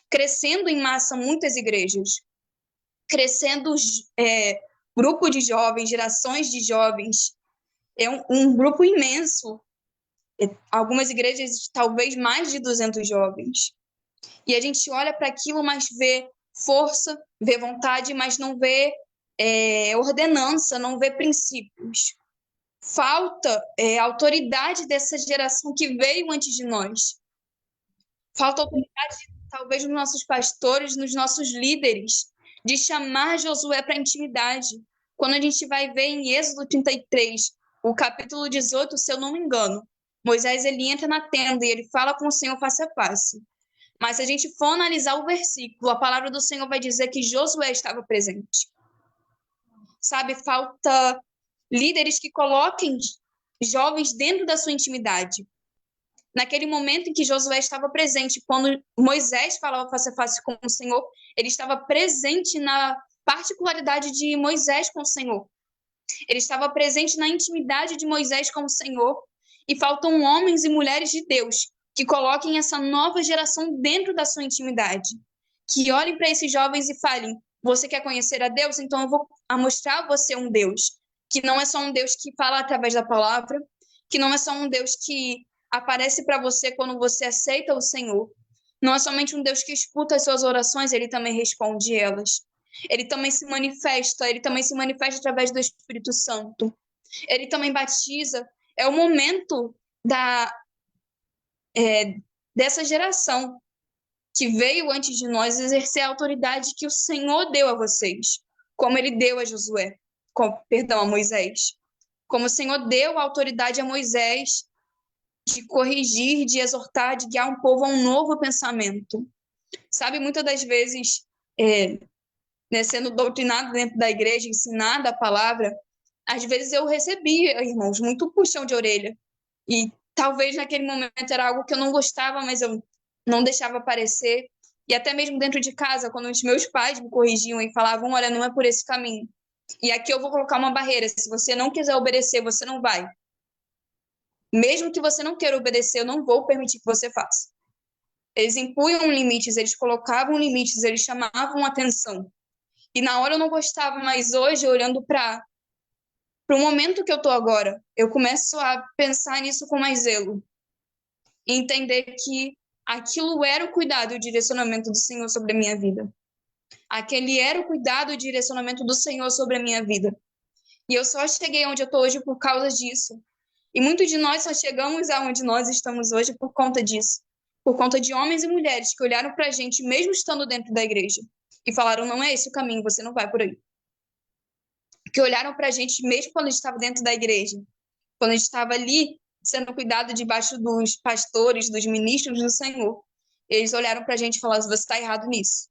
crescendo em massa muitas igrejas, crescendo grupo de jovens, gerações de jovens, é um grupo imenso, algumas igrejas talvez mais de 200 jovens, e a gente olha para aquilo, mas vê força, vê vontade, mas não vê ordenança, não vê princípios. Falta autoridade dessa geração que veio antes de nós. Falta autoridade, talvez, nos nossos pastores, nos nossos líderes, de chamar Josué para a intimidade. Quando a gente vai ver em Êxodo 33, o capítulo 18, se eu não me engano, Moisés ele entra na tenda e ele fala com o Senhor face a face. Mas se a gente for analisar o versículo, a palavra do Senhor vai dizer que Josué estava presente. Sabe, falta líderes que coloquem jovens dentro da sua intimidade. Naquele momento em que Josué estava presente, quando Moisés falava face a face com o Senhor, ele estava presente na particularidade de Moisés com o Senhor. Ele estava presente na intimidade de Moisés com o Senhor. E faltam homens e mulheres de Deus que coloquem essa nova geração dentro da sua intimidade. Que olhem para esses jovens e falem, você quer conhecer a Deus? Então eu vou mostrar a você um Deus que não é só um Deus que fala através da palavra, que não é só um Deus que aparece para você quando você aceita o Senhor. Não é somente um Deus que escuta as suas orações, ele também responde elas. Ele também se manifesta através do Espírito Santo. Ele também batiza. É o momento dessa geração que veio antes de nós exercer a autoridade que o Senhor deu a vocês, como ele deu a Josué, a Moisés. Como o Senhor deu a autoridade a Moisés de corrigir, de exortar, de guiar um povo a um novo pensamento. Sabe, muitas das vezes, sendo doutrinado dentro da igreja, ensinada a palavra, às vezes eu recebia, irmãos, muito puxão de orelha. E talvez naquele momento era algo que eu não gostava, mas eu não deixava aparecer. E até mesmo dentro de casa, quando os meus pais me corrigiam e falavam, olha, não é por esse caminho. E aqui eu vou colocar uma barreira, se você não quiser obedecer, você não vai. Mesmo que você não queira obedecer, eu não vou permitir que você faça. Eles impunham limites, eles colocavam limites, eles chamavam atenção. E na hora eu não gostava, mas hoje, olhando para o momento que eu estou agora, eu começo a pensar nisso com mais zelo. E entender que aquilo era o cuidado e o direcionamento do Senhor sobre a minha vida. Aquele era o cuidado e o direcionamento do Senhor sobre a minha vida. E eu só cheguei onde eu estou hoje por causa disso. E muitos de nós só chegamos aonde nós estamos hoje por conta disso. Por conta de homens e mulheres que olharam para a gente, mesmo estando dentro da igreja, e falaram, não é esse o caminho, você não vai por aí. Que olharam para a gente, mesmo quando a gente estava dentro da igreja, quando a gente estava ali, sendo cuidado debaixo dos pastores, dos ministros do Senhor, eles olharam para a gente e falaram, você está errado nisso.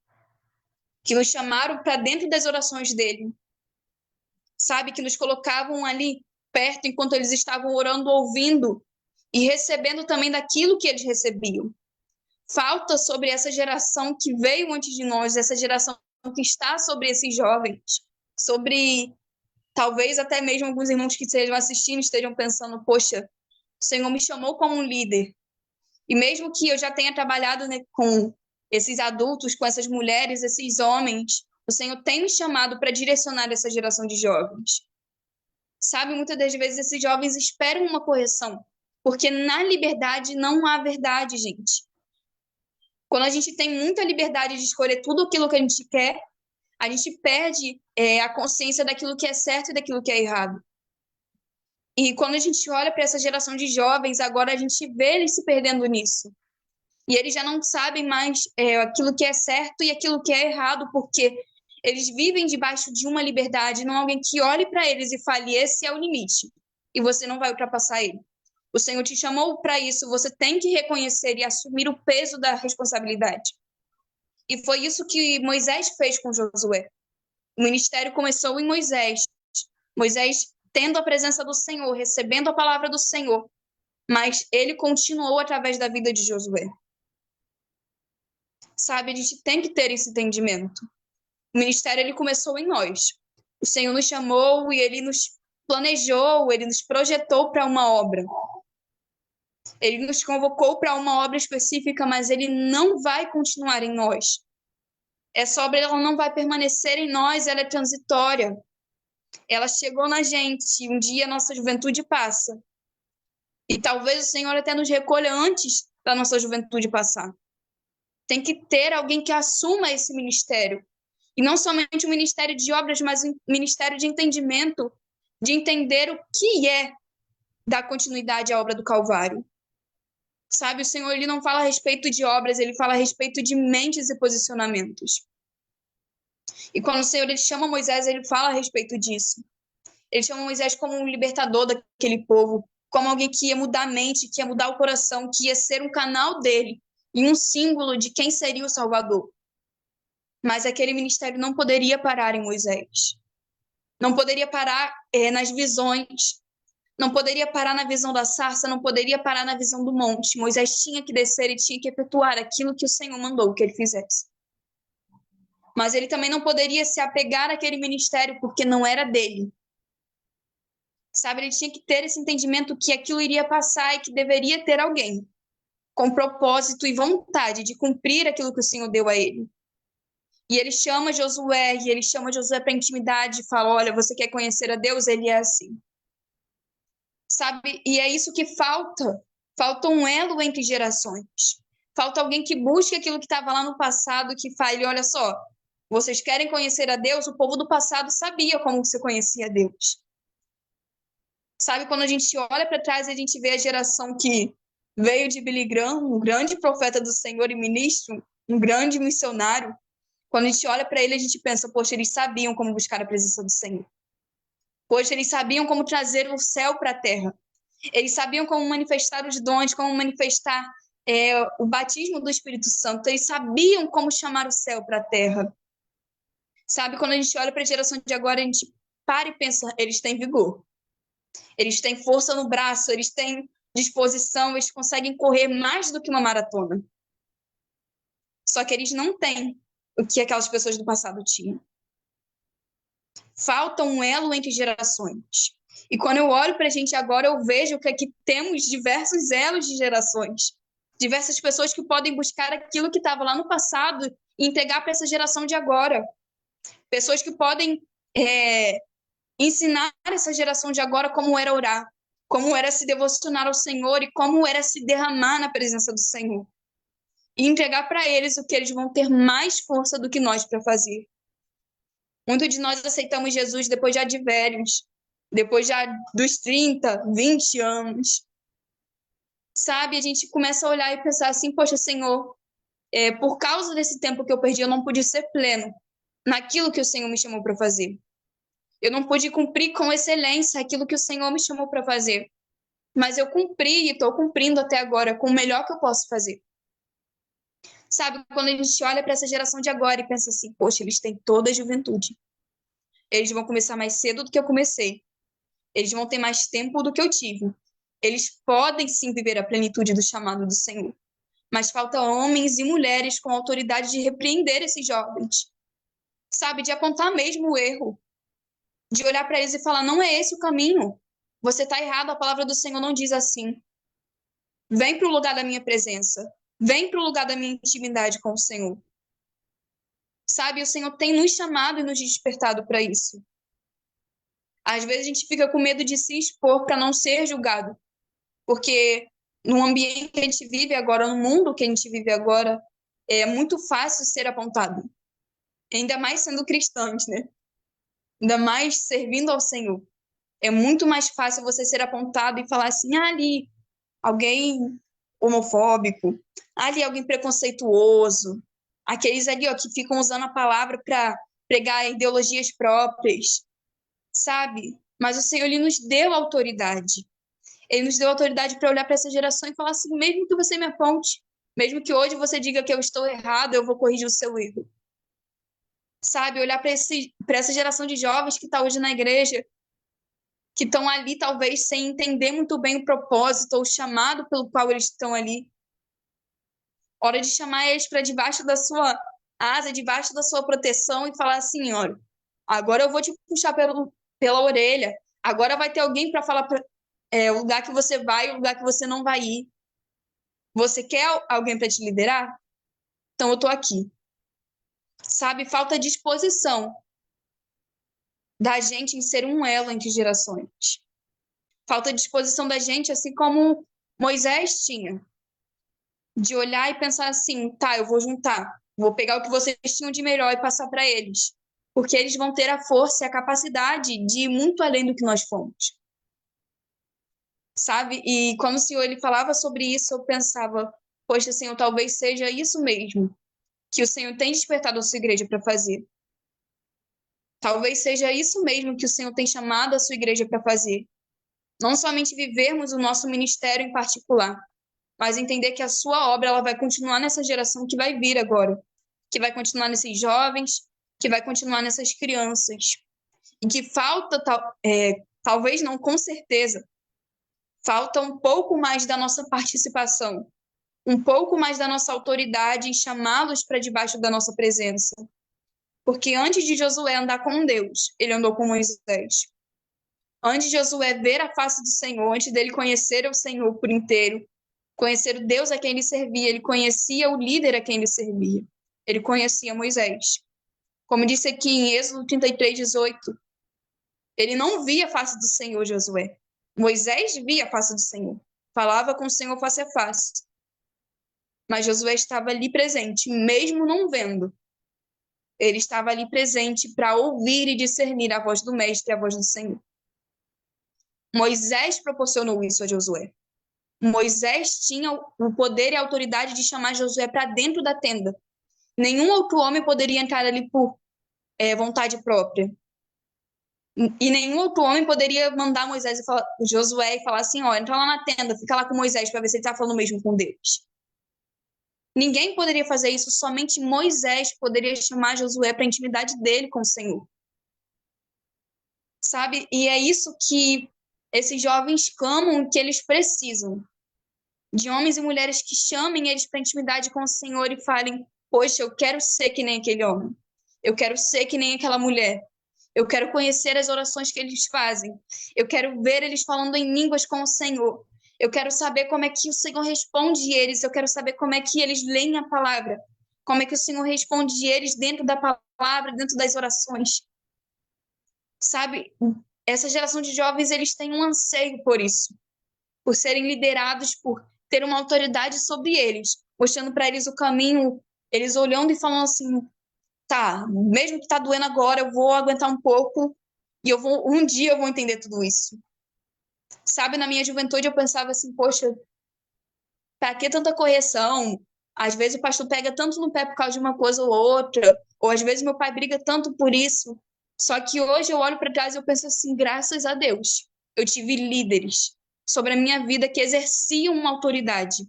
Que nos chamaram para dentro das orações dele. Sabe, que nos colocavam ali perto enquanto eles estavam orando, ouvindo e recebendo também daquilo que eles recebiam. Falta sobre essa geração que veio antes de nós, essa geração que está sobre esses jovens, sobre talvez até mesmo alguns irmãos que estejam assistindo estejam pensando, poxa, o Senhor me chamou como um líder. E mesmo que eu já tenha trabalhado, né, com esses adultos, com essas mulheres, esses homens, o Senhor tem me chamado para direcionar essa geração de jovens. Sabe, muitas das vezes esses jovens esperam uma correção, porque na liberdade não há verdade, gente. Quando a gente tem muita liberdade de escolher tudo aquilo que a gente quer, a gente perde a consciência daquilo que é certo e daquilo que é errado. E quando a gente olha para essa geração de jovens, agora a gente vê eles se perdendo nisso. E eles já não sabem mais aquilo que é certo e aquilo que é errado, porque eles vivem debaixo de uma liberdade, não alguém que olhe para eles e fale, esse é o limite, e você não vai ultrapassar ele. O Senhor te chamou para isso, você tem que reconhecer e assumir o peso da responsabilidade. E foi isso que Moisés fez com Josué. O ministério começou em Moisés. Moisés tendo a presença do Senhor, recebendo a palavra do Senhor, mas ele continuou através da vida de Josué. Sabe, a gente tem que ter esse entendimento. O ministério, ele começou em nós. O Senhor nos chamou e ele nos planejou, ele nos projetou para uma obra. Ele nos convocou para uma obra específica, mas ele não vai continuar em nós. Essa obra ela não vai permanecer em nós, ela é transitória. Ela chegou na gente, um dia a nossa juventude passa. E talvez o Senhor até nos recolha antes da nossa juventude passar. Tem que ter alguém que assuma esse ministério. E não somente um ministério de obras, mas um ministério de entendimento, de entender o que é dar continuidade à obra do Calvário. Sabe, o Senhor ele não fala a respeito de obras, ele fala a respeito de mentes e posicionamentos. E quando o Senhor ele chama Moisés, ele fala a respeito disso. Ele chama Moisés como um libertador daquele povo, como alguém que ia mudar a mente, que ia mudar o coração, que ia ser um canal dele e um símbolo de quem seria o Salvador. Mas aquele ministério não poderia parar em Moisés. Não poderia parar nas visões. Não poderia parar na visão da sarça, não poderia parar na visão do monte. Moisés tinha que descer e tinha que efetuar aquilo que o Senhor mandou que ele fizesse. Mas ele também não poderia se apegar àquele ministério porque não era dele. Sabe, ele tinha que ter esse entendimento que aquilo iria passar e que deveria ter alguém com propósito e vontade de cumprir aquilo que o Senhor deu a ele. E ele chama Josué para intimidade e fala, olha, você quer conhecer a Deus? Ele é assim. Sabe, e é isso que falta Falta um elo entre gerações. Falta alguém que busque aquilo que estava lá no passado, que fale, olha só, vocês querem conhecer a Deus? O povo do passado sabia como você conhecia a Deus. Sabe, quando a gente olha para trás, a gente vê a geração que veio de Billy Graham, um grande profeta do Senhor e ministro, um grande missionário. Quando a gente olha para ele, a gente pensa, poxa, eles sabiam como buscar a presença do Senhor. Poxa, eles sabiam como trazer o céu para a terra. Eles sabiam como manifestar os dons, como manifestar o batismo do Espírito Santo. Eles sabiam como chamar o céu para a terra. Sabe, quando a gente olha para a geração de agora, a gente para e pensa, eles têm vigor. Eles têm força no braço, eles têm disposição, eles conseguem correr mais do que uma maratona. Só que eles não têm o que aquelas pessoas do passado tinham. Falta um elo entre gerações. E quando eu olho para a gente agora, eu vejo que aqui temos diversos elos de gerações. Diversas pessoas que podem buscar aquilo que estava lá no passado e entregar para essa geração de agora. Pessoas que podem ensinar essa geração de agora como era orar, como era se devocionar ao Senhor e como era se derramar na presença do Senhor. E entregar para eles o que eles vão ter mais força do que nós para fazer. Muitos de nós aceitamos Jesus depois já de velhos, depois já dos 30, 20 anos. Sabe, a gente começa a olhar e pensar assim, poxa, Senhor, por causa desse tempo que eu perdi, eu não pude ser pleno naquilo que o Senhor me chamou para fazer. Eu não pude cumprir com excelência aquilo que o Senhor me chamou para fazer. Mas eu cumpri e estou cumprindo até agora com o melhor que eu posso fazer. Sabe, quando a gente olha para essa geração de agora e pensa assim, poxa, eles têm toda a juventude. Eles vão começar mais cedo do que eu comecei. Eles vão ter mais tempo do que eu tive. Eles podem sim viver a plenitude do chamado do Senhor. Mas falta homens e mulheres com autoridade de repreender esses jovens. Sabe, de apontar mesmo o erro. De olhar para eles e falar, não é esse o caminho. Você está errado, a palavra do Senhor não diz assim. Vem para o lugar da minha presença. Vem para o lugar da minha intimidade com o Senhor. Sabe, o Senhor tem nos chamado e nos despertado para isso. Às vezes a gente fica com medo de se expor para não ser julgado. Porque no ambiente que a gente vive agora, no mundo que a gente vive agora, é muito fácil ser apontado. Ainda mais sendo cristãos, né? Ainda mais servindo ao Senhor. É muito mais fácil você ser apontado e falar assim, ali, alguém homofóbico, ali alguém preconceituoso, aqueles ali ó, que ficam usando a palavra para pregar ideologias próprias, sabe? Mas o Senhor, Ele nos deu autoridade. Ele nos deu autoridade para olhar para essa geração e falar assim, mesmo que você me aponte, mesmo que hoje você diga que eu estou errado, eu vou corrigir o seu erro. Sabe? Olhar para essa geração de jovens que está hoje na igreja, que estão ali talvez sem entender muito bem o propósito ou o chamado pelo qual eles estão ali. Hora de chamar eles para debaixo da sua asa, debaixo da sua proteção e falar assim, olha, agora eu vou te puxar pela orelha, agora vai ter alguém para falar o lugar que você vai e o lugar que você não vai ir. Você quer alguém para te liderar? Então eu estou aqui. Sabe, falta disposição da gente em ser um elo entre gerações. Falta disposição da gente, assim como Moisés tinha, de olhar e pensar assim, tá, eu vou juntar, vou pegar o que vocês tinham de melhor e passar para eles, porque eles vão ter a força e a capacidade de ir muito além do que nós fomos. Sabe? E quando o Senhor ele falava sobre isso, eu pensava, poxa, Senhor, talvez seja isso mesmo que o Senhor tem despertado a sua igreja para fazer. Talvez seja isso mesmo que o Senhor tem chamado a sua igreja para fazer. Não somente vivermos o nosso ministério em particular, mas entender que a sua obra ela vai continuar nessa geração que vai vir agora, que vai continuar nesses jovens, que vai continuar nessas crianças. E que falta, talvez não, com certeza, falta um pouco mais da nossa participação, um pouco mais da nossa autoridade em chamá-los para debaixo da nossa presença. Porque antes de Josué andar com Deus, ele andou com Moisés. Antes de Josué ver a face do Senhor, antes dele conhecer o Senhor por inteiro, conhecer o Deus a quem ele servia, ele conhecia o líder a quem ele servia. Ele conhecia Moisés. Como disse aqui em Êxodo 33, 18, ele não via a face do Senhor, Josué. Moisés via a face do Senhor. falava com o Senhor face a face. Mas Josué estava ali presente, mesmo não vendo. Ele estava ali presente para ouvir e discernir a voz do mestre e a voz do Senhor. Moisés proporcionou isso a Josué. Moisés tinha o poder e a autoridade de chamar Josué para dentro da tenda. Nenhum outro homem poderia entrar ali por vontade própria. E nenhum outro homem poderia mandar Josué e falar assim, ó, entra lá na tenda, fica lá com Moisés para ver se ele está falando mesmo com Deus. Ninguém poderia fazer isso, somente Moisés poderia chamar Josué para a intimidade dele com o Senhor. Sabe? E é isso que esses jovens clamam, que eles precisam. De homens e mulheres que chamem eles para a intimidade com o Senhor e falem, poxa, eu quero ser que nem aquele homem. Eu quero ser que nem aquela mulher. Eu quero conhecer as orações que eles fazem. Eu quero ver eles falando em línguas com o Senhor. Eu quero saber como é que o Senhor responde eles. Eu quero saber como é que eles leem a palavra. Como é que o Senhor responde eles dentro da palavra, dentro das orações. Sabe, essa geração de jovens, eles têm um anseio por isso. Por serem liderados, por ter uma autoridade sobre eles. Mostrando para eles o caminho, eles olhando e falando assim, tá, mesmo que tá doendo agora, eu vou aguentar um pouco e um dia eu vou entender tudo isso. Sabe, na minha juventude eu pensava assim, poxa, pra que tanta correção? Às vezes o pastor pega tanto no pé por causa de uma coisa ou outra, ou às vezes meu pai briga tanto por isso. Só que hoje eu olho para trás e eu penso assim, graças a Deus, eu tive líderes sobre a minha vida que exerciam uma autoridade.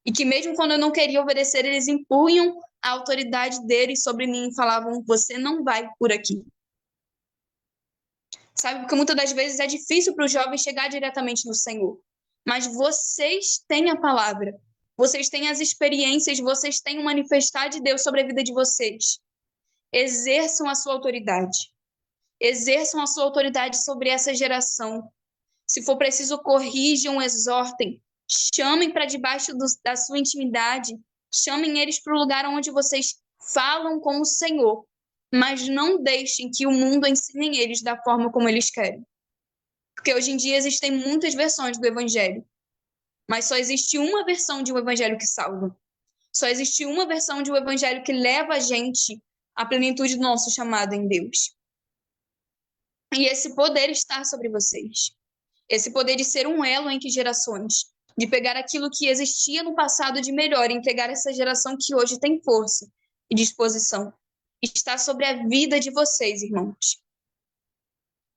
E que mesmo quando eu não queria obedecer, eles impunham a autoridade deles sobre mim e falavam, você não vai por aqui. Sabe, porque muitas das vezes é difícil para os jovens chegar diretamente no Senhor. Mas vocês têm a palavra, vocês têm as experiências, vocês têm o manifestar de Deus sobre a vida de vocês. Exerçam a sua autoridade. Exerçam a sua autoridade sobre essa geração. Se for preciso, corrijam, exortem. Chamem para debaixo da sua intimidade. Chamem eles para o lugar onde vocês falam com o Senhor. Mas não deixem que o mundo ensine eles da forma como eles querem. Porque hoje em dia existem muitas versões do Evangelho. Mas só existe uma versão de um Evangelho que salva. Só existe uma versão de um Evangelho que leva a gente à plenitude do nosso chamado em Deus. E esse poder está sobre vocês. Esse poder de ser um elo entre gerações. De pegar aquilo que existia no passado de melhor e entregar essa geração que hoje tem força e disposição. Está sobre a vida de vocês, irmãos.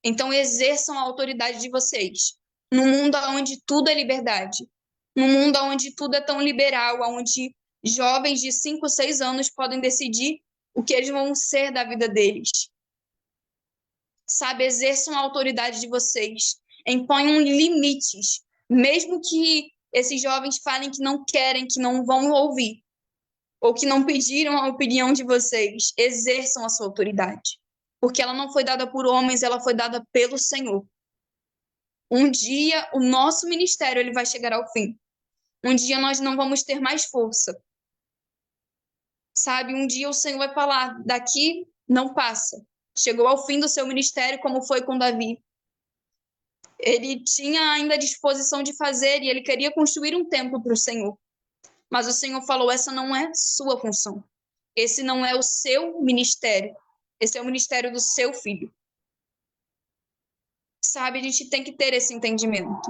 Então exerçam a autoridade de vocês. Num mundo onde tudo é liberdade. Num mundo onde tudo é tão liberal, onde jovens de 5, 6 anos podem decidir o que eles vão ser da vida deles. Sabe, exerçam a autoridade de vocês. Imponham limites. Mesmo que esses jovens falem que não querem, que não vão ouvir. Ou que não pediram a opinião de vocês. Exerçam a sua autoridade. Porque ela não foi dada por homens, ela foi dada pelo Senhor. Um dia o nosso ministério ele vai chegar ao fim. Um dia nós não vamos ter mais força. Sabe, um dia o Senhor vai falar, daqui não passa. Chegou ao fim do seu ministério, como foi com Davi. Ele tinha ainda a disposição de fazer e ele queria construir um templo para o Senhor. Mas o Senhor falou, essa não é sua função. Esse não é o seu ministério. Esse é o ministério do seu filho. Sabe, a gente tem que ter esse entendimento.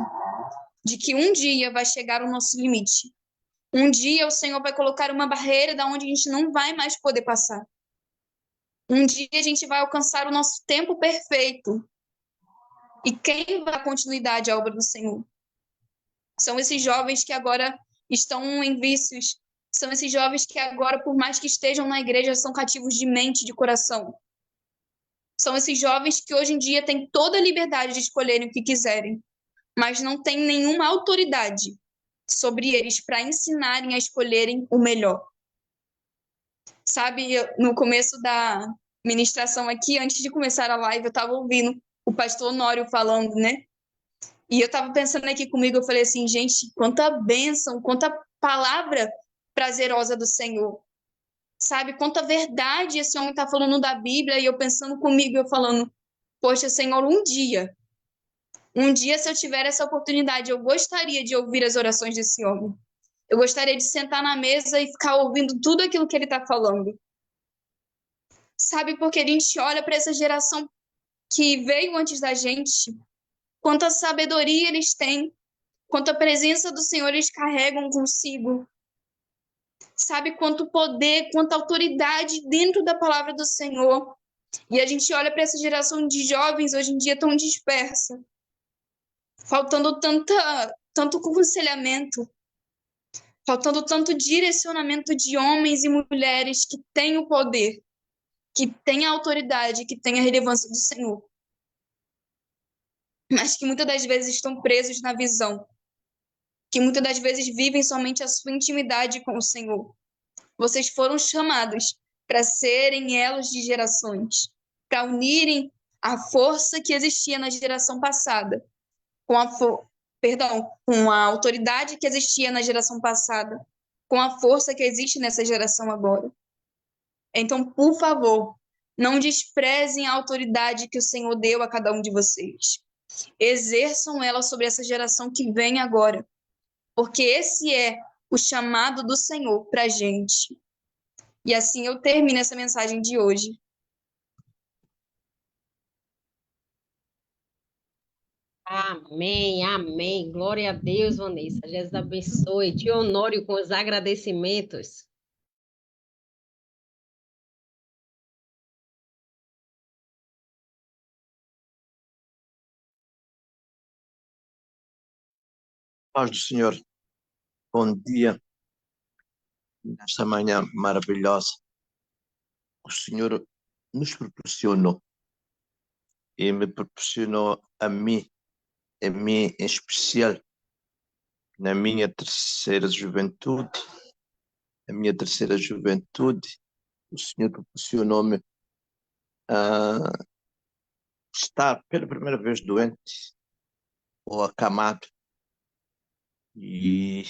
De que um dia vai chegar o nosso limite. Um dia o Senhor vai colocar uma barreira da onde a gente não vai mais poder passar. Um dia a gente vai alcançar o nosso tempo perfeito. E quem vai dar continuidade à obra do Senhor? São esses jovens que agora estão em vícios. São esses jovens que agora, por mais que estejam na igreja, são cativos de mente e de coração. São esses jovens que hoje em dia têm toda a liberdade de escolherem o que quiserem, mas não têm nenhuma autoridade sobre eles para ensinarem a escolherem o melhor. Sabe, no começo da ministração aqui, antes de começar a live, eu estava ouvindo o pastor Honório falando, né? E eu estava pensando aqui comigo, eu falei assim, gente, quanta bênção, quanta palavra prazerosa do Senhor. Sabe, quanta verdade esse homem está falando da Bíblia, e eu pensando comigo, eu falando, poxa, Senhor, um dia Um dia, se eu tiver essa oportunidade, eu gostaria de ouvir as orações desse homem. Eu gostaria de sentar na mesa e ficar ouvindo tudo aquilo que ele está falando. Sabe, porque a gente olha para essa geração que veio antes da gente, quanta sabedoria eles têm, quanta presença do Senhor eles carregam consigo. Sabe, quanto poder, quanta autoridade dentro da palavra do Senhor. E a gente olha para essa geração de jovens hoje em dia tão dispersa, faltando tanto aconselhamento, faltando tanto direcionamento de homens e mulheres que têm o poder, que têm a autoridade, que têm a relevância do Senhor, mas que muitas das vezes estão presos na visão, que muitas das vezes vivem somente a sua intimidade com o Senhor. Vocês foram chamados para serem elos de gerações, para unirem a força que existia na geração passada com com a autoridade que existia na geração passada, com a força que existe nessa geração agora. Então, por favor, não desprezem a autoridade que o Senhor deu a cada um de vocês. Exerçam ela sobre essa geração que vem agora, porque esse é o chamado do Senhor para a gente. E assim eu termino essa mensagem de hoje. Amém, amém. Glória a Deus, Vanessa. Jesus abençoe. Te honore com os agradecimentos. Paz do Senhor, bom dia, nesta manhã maravilhosa. O Senhor nos proporcionou e me proporcionou a mim em especial, na minha terceira juventude, o Senhor proporcionou-me estar pela primeira vez doente ou acamado e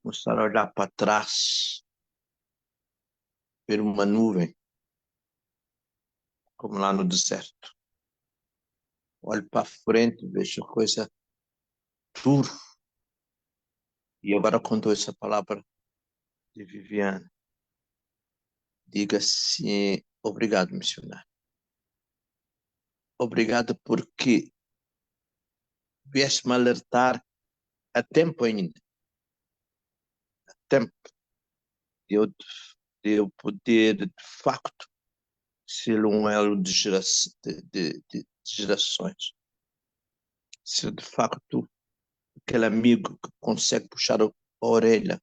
começar a olhar para trás, ver uma nuvem, como lá no deserto. Olho para frente, vejo coisa dura. E agora, quando essa palavra de Viviane, diga assim: obrigado, missionário. Obrigado porque vieste-me alertar a tempo ainda. A tempo de eu poder, de facto, ser um elo de gerações. Ser, de facto, aquele amigo que consegue puxar a orelha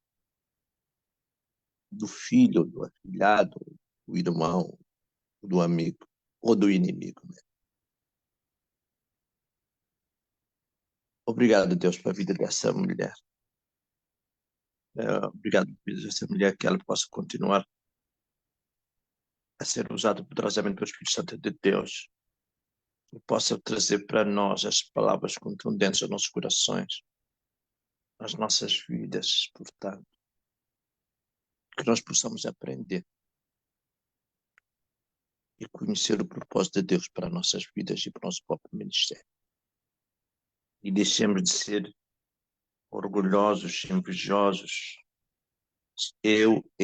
do filho, do afilhado, do irmão, do amigo ou do inimigo. Obrigado, Deus, pela vida dessa mulher. Obrigado pela vida dessa mulher, que ela possa continuar a ser usada poderosamente pelo Espírito Santo de Deus, que possa trazer para nós as palavras contundentes aos nossos corações, às nossas vidas, portanto, que nós possamos aprender e conhecer o propósito de Deus para nossas vidas e para o nosso próprio ministério. E deixemos de ser orgulhosos, invejosos. Eu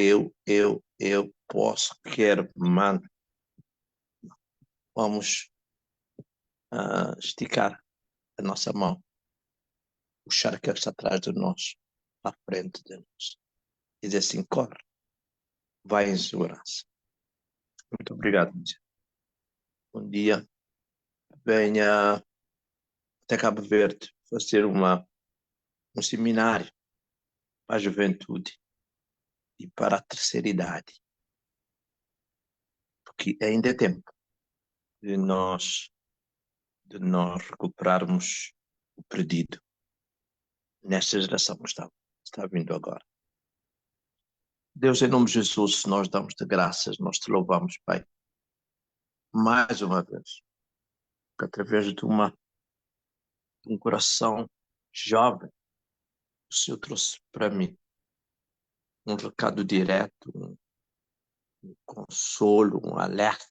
posso, quero, mando. Vamos esticar a nossa mão, puxar aquele que está atrás de nós, à frente de nós. E dizer assim: corre, vai em segurança. Muito obrigado, meu Deus. Bom dia. Venha até Cabo Verde fazer um seminário para a juventude e para a terceira idade. Porque ainda é tempo de nós recuperarmos o perdido nesta geração que está vindo agora. Deus, em nome de Jesus, nós damos-te graças, nós te louvamos, Pai, mais uma vez, que através de um coração jovem, o Senhor trouxe para mim um recado direto, um consolo, um alerta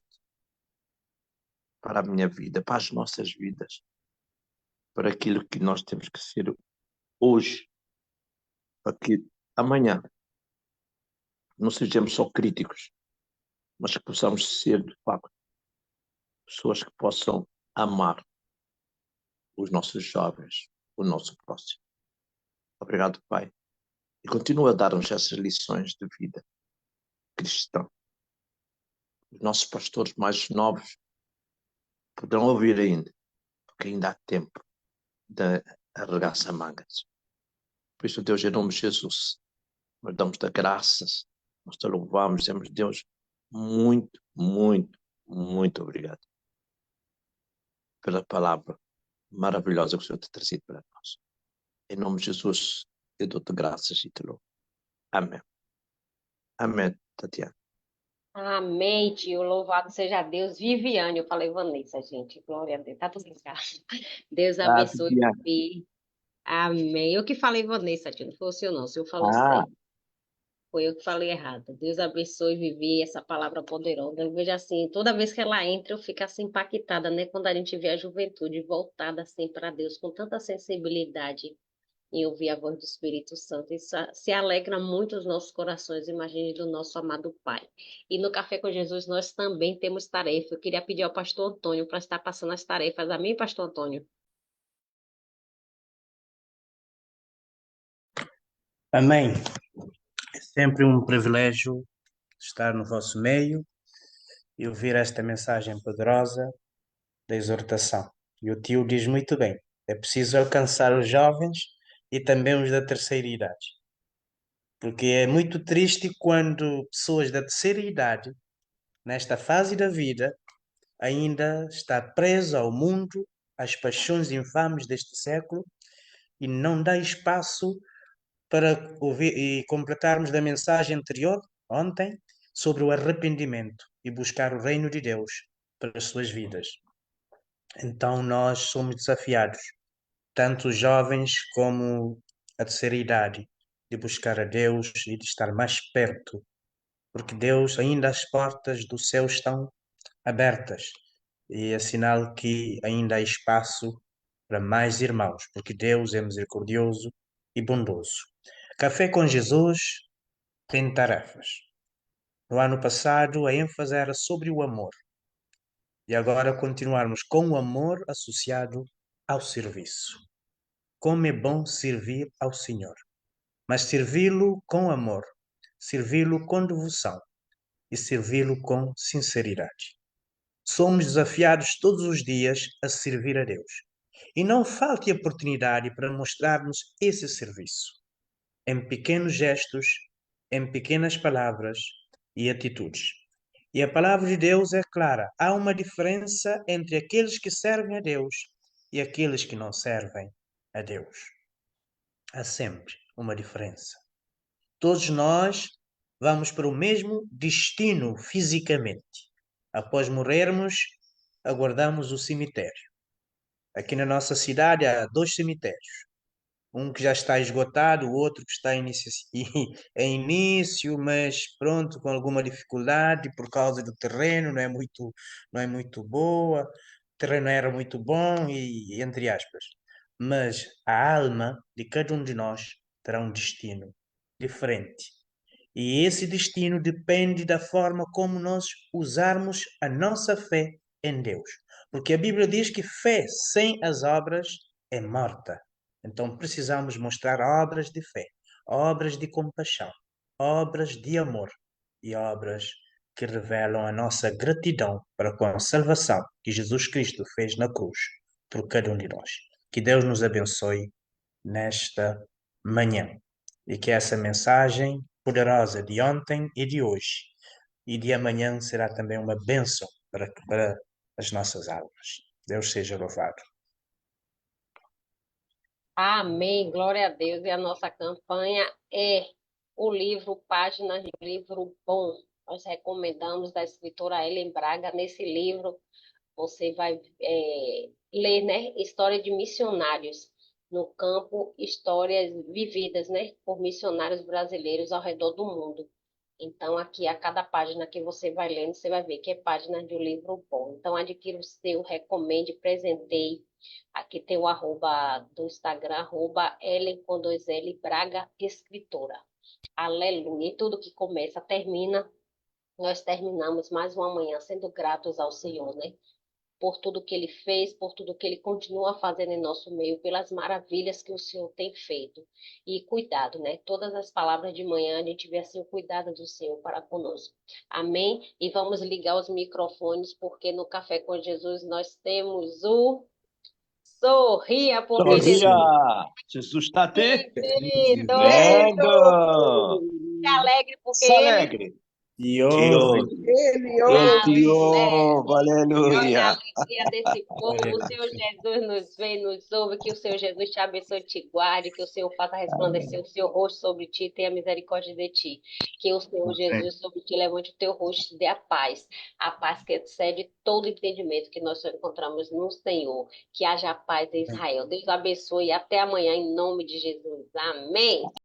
para a minha vida, para as nossas vidas. para aquilo que nós temos que ser hoje, para que amanhã não sejamos só críticos, mas que possamos ser, de facto, pessoas que possam amar os nossos jovens, o nosso próximo. Obrigado, Pai. E continua a dar-nos essas lições de vida cristã. Os nossos pastores mais novos poderão ouvir ainda, porque ainda há tempo de arregaçar mangas. Por isso, Deus, em nome de Jesus, nós damos-te graças, nós te louvamos, dizemos, Deus, muito, muito, muito obrigado pela palavra maravilhosa que o Senhor tem trazido para nós. Em nome de Jesus, eu dou-te graças e te louvo. Amém. Amém, Tatiana. Amém, tio. Louvado seja Deus. Viviane, eu falei Vanessa, gente. Glória a Deus. Tá tudo ligado. Deus abençoe. Tatiana. Vivi. Amém. Eu que falei Vanessa, tio. Não foi o senhor, não. O senhor falou certo. Foi eu que falei errado. Deus abençoe, Vivi, essa palavra poderosa. Eu vejo assim, toda vez que ela entra, eu fico assim impactada, né? Quando a gente vê a juventude voltada assim para Deus, com tanta sensibilidade em ouvir a voz do Espírito Santo. Isso se alegra muito os nossos corações, imagine do nosso amado Pai. E no Café com Jesus nós também temos tarefa. Eu queria pedir ao pastor Antônio para estar passando as tarefas. Amém, pastor Antônio? Amém. É sempre um privilégio estar no vosso meio e ouvir esta mensagem poderosa da exortação. E o tio diz muito bem, é preciso alcançar os jovens e também os da terceira idade. Porque é muito triste quando pessoas da terceira idade, nesta fase da vida, ainda está preso ao mundo, às paixões infames deste século e não dá espaço para ouvir e completarmos da mensagem anterior, ontem, sobre o arrependimento e buscar o reino de Deus para as suas vidas. Então nós somos desafiados, tanto os jovens como a terceira idade, de buscar a Deus e de estar mais perto, porque Deus, ainda as portas do céu estão abertas e é sinal que ainda há espaço para mais irmãos, porque Deus é misericordioso e bondoso. Café com Jesus tem tarefas. No ano passado, a ênfase era sobre o amor. E agora continuarmos com o amor associado ao serviço. Como é bom servir ao Senhor. Mas servi-lo com amor, servi-lo com devoção e servi-lo com sinceridade. Somos desafiados todos os dias a servir a Deus. E não falte oportunidade para mostrarmos esse serviço. Em pequenos gestos, em pequenas palavras e atitudes. E a palavra de Deus é clara. Há uma diferença entre aqueles que servem a Deus e aqueles que não servem a Deus. Há sempre uma diferença. Todos nós vamos para o mesmo destino fisicamente. Após morrermos, aguardamos o cemitério. Aqui na nossa cidade há 2 cemitérios. Um que já está esgotado, o outro que está em início, mas pronto, com alguma dificuldade por causa do terreno, não é muito boa, o terreno era muito bom e entre aspas. Mas a alma de cada um de nós terá um destino diferente. E esse destino depende da forma como nós usarmos a nossa fé em Deus. Porque a Bíblia diz que fé sem as obras é morta. Então precisamos mostrar obras de fé, obras de compaixão, obras de amor e obras que revelam a nossa gratidão para com a salvação que Jesus Cristo fez na cruz por cada um de nós. Que Deus nos abençoe nesta manhã e que essa mensagem poderosa de ontem e de hoje e de amanhã será também uma bênção para as nossas almas. Deus seja louvado. Amém, glória a Deus. E a nossa campanha é o livro Páginas de Livro Bom. Nós recomendamos da escritora Ellen Braga. Nesse livro você vai ler, né, história de missionários no campo, histórias vividas, né, por missionários brasileiros ao redor do mundo. Então, aqui, a cada página que você vai lendo, você vai ver que é página de um livro bom. Então, adquira o seu, recomende, presenteie. Aqui tem o arroba do Instagram, arroba Ellen com 2L, Braga Escritora. Aleluia. E tudo que começa, termina. Nós terminamos mais uma manhã sendo gratos ao Senhor, né? Por tudo que Ele fez, por tudo que Ele continua fazendo em nosso meio, pelas maravilhas que o Senhor tem feito. E cuidado, né? Todas as palavras de manhã a gente vê assim o cuidado do Senhor para conosco. Amém? E vamos ligar os microfones, porque no Café com Jesus nós temos o Sorria, porque Jesus Sorria! Jesus está te vivendo. vendo! Se alegre, porque Se Ele alegre! E Te ouve. ouve! Ele Ele te Aleluia. ouve! Olha a Aleluia! alegria desse povo. Glória a O Deus. Senhor Jesus nos vê, nos ouve. Que o Senhor Jesus te abençoe e te guarde. Que o Senhor faça resplandecer o seu rosto sobre ti e tenha misericórdia de ti. Que o Senhor Jesus sobre ti levante o teu rosto e te dê a paz. A paz que excede todo entendimento que nós só encontramos no Senhor. Que haja paz em Israel. Deus abençoe e até amanhã em nome de Jesus. Amém.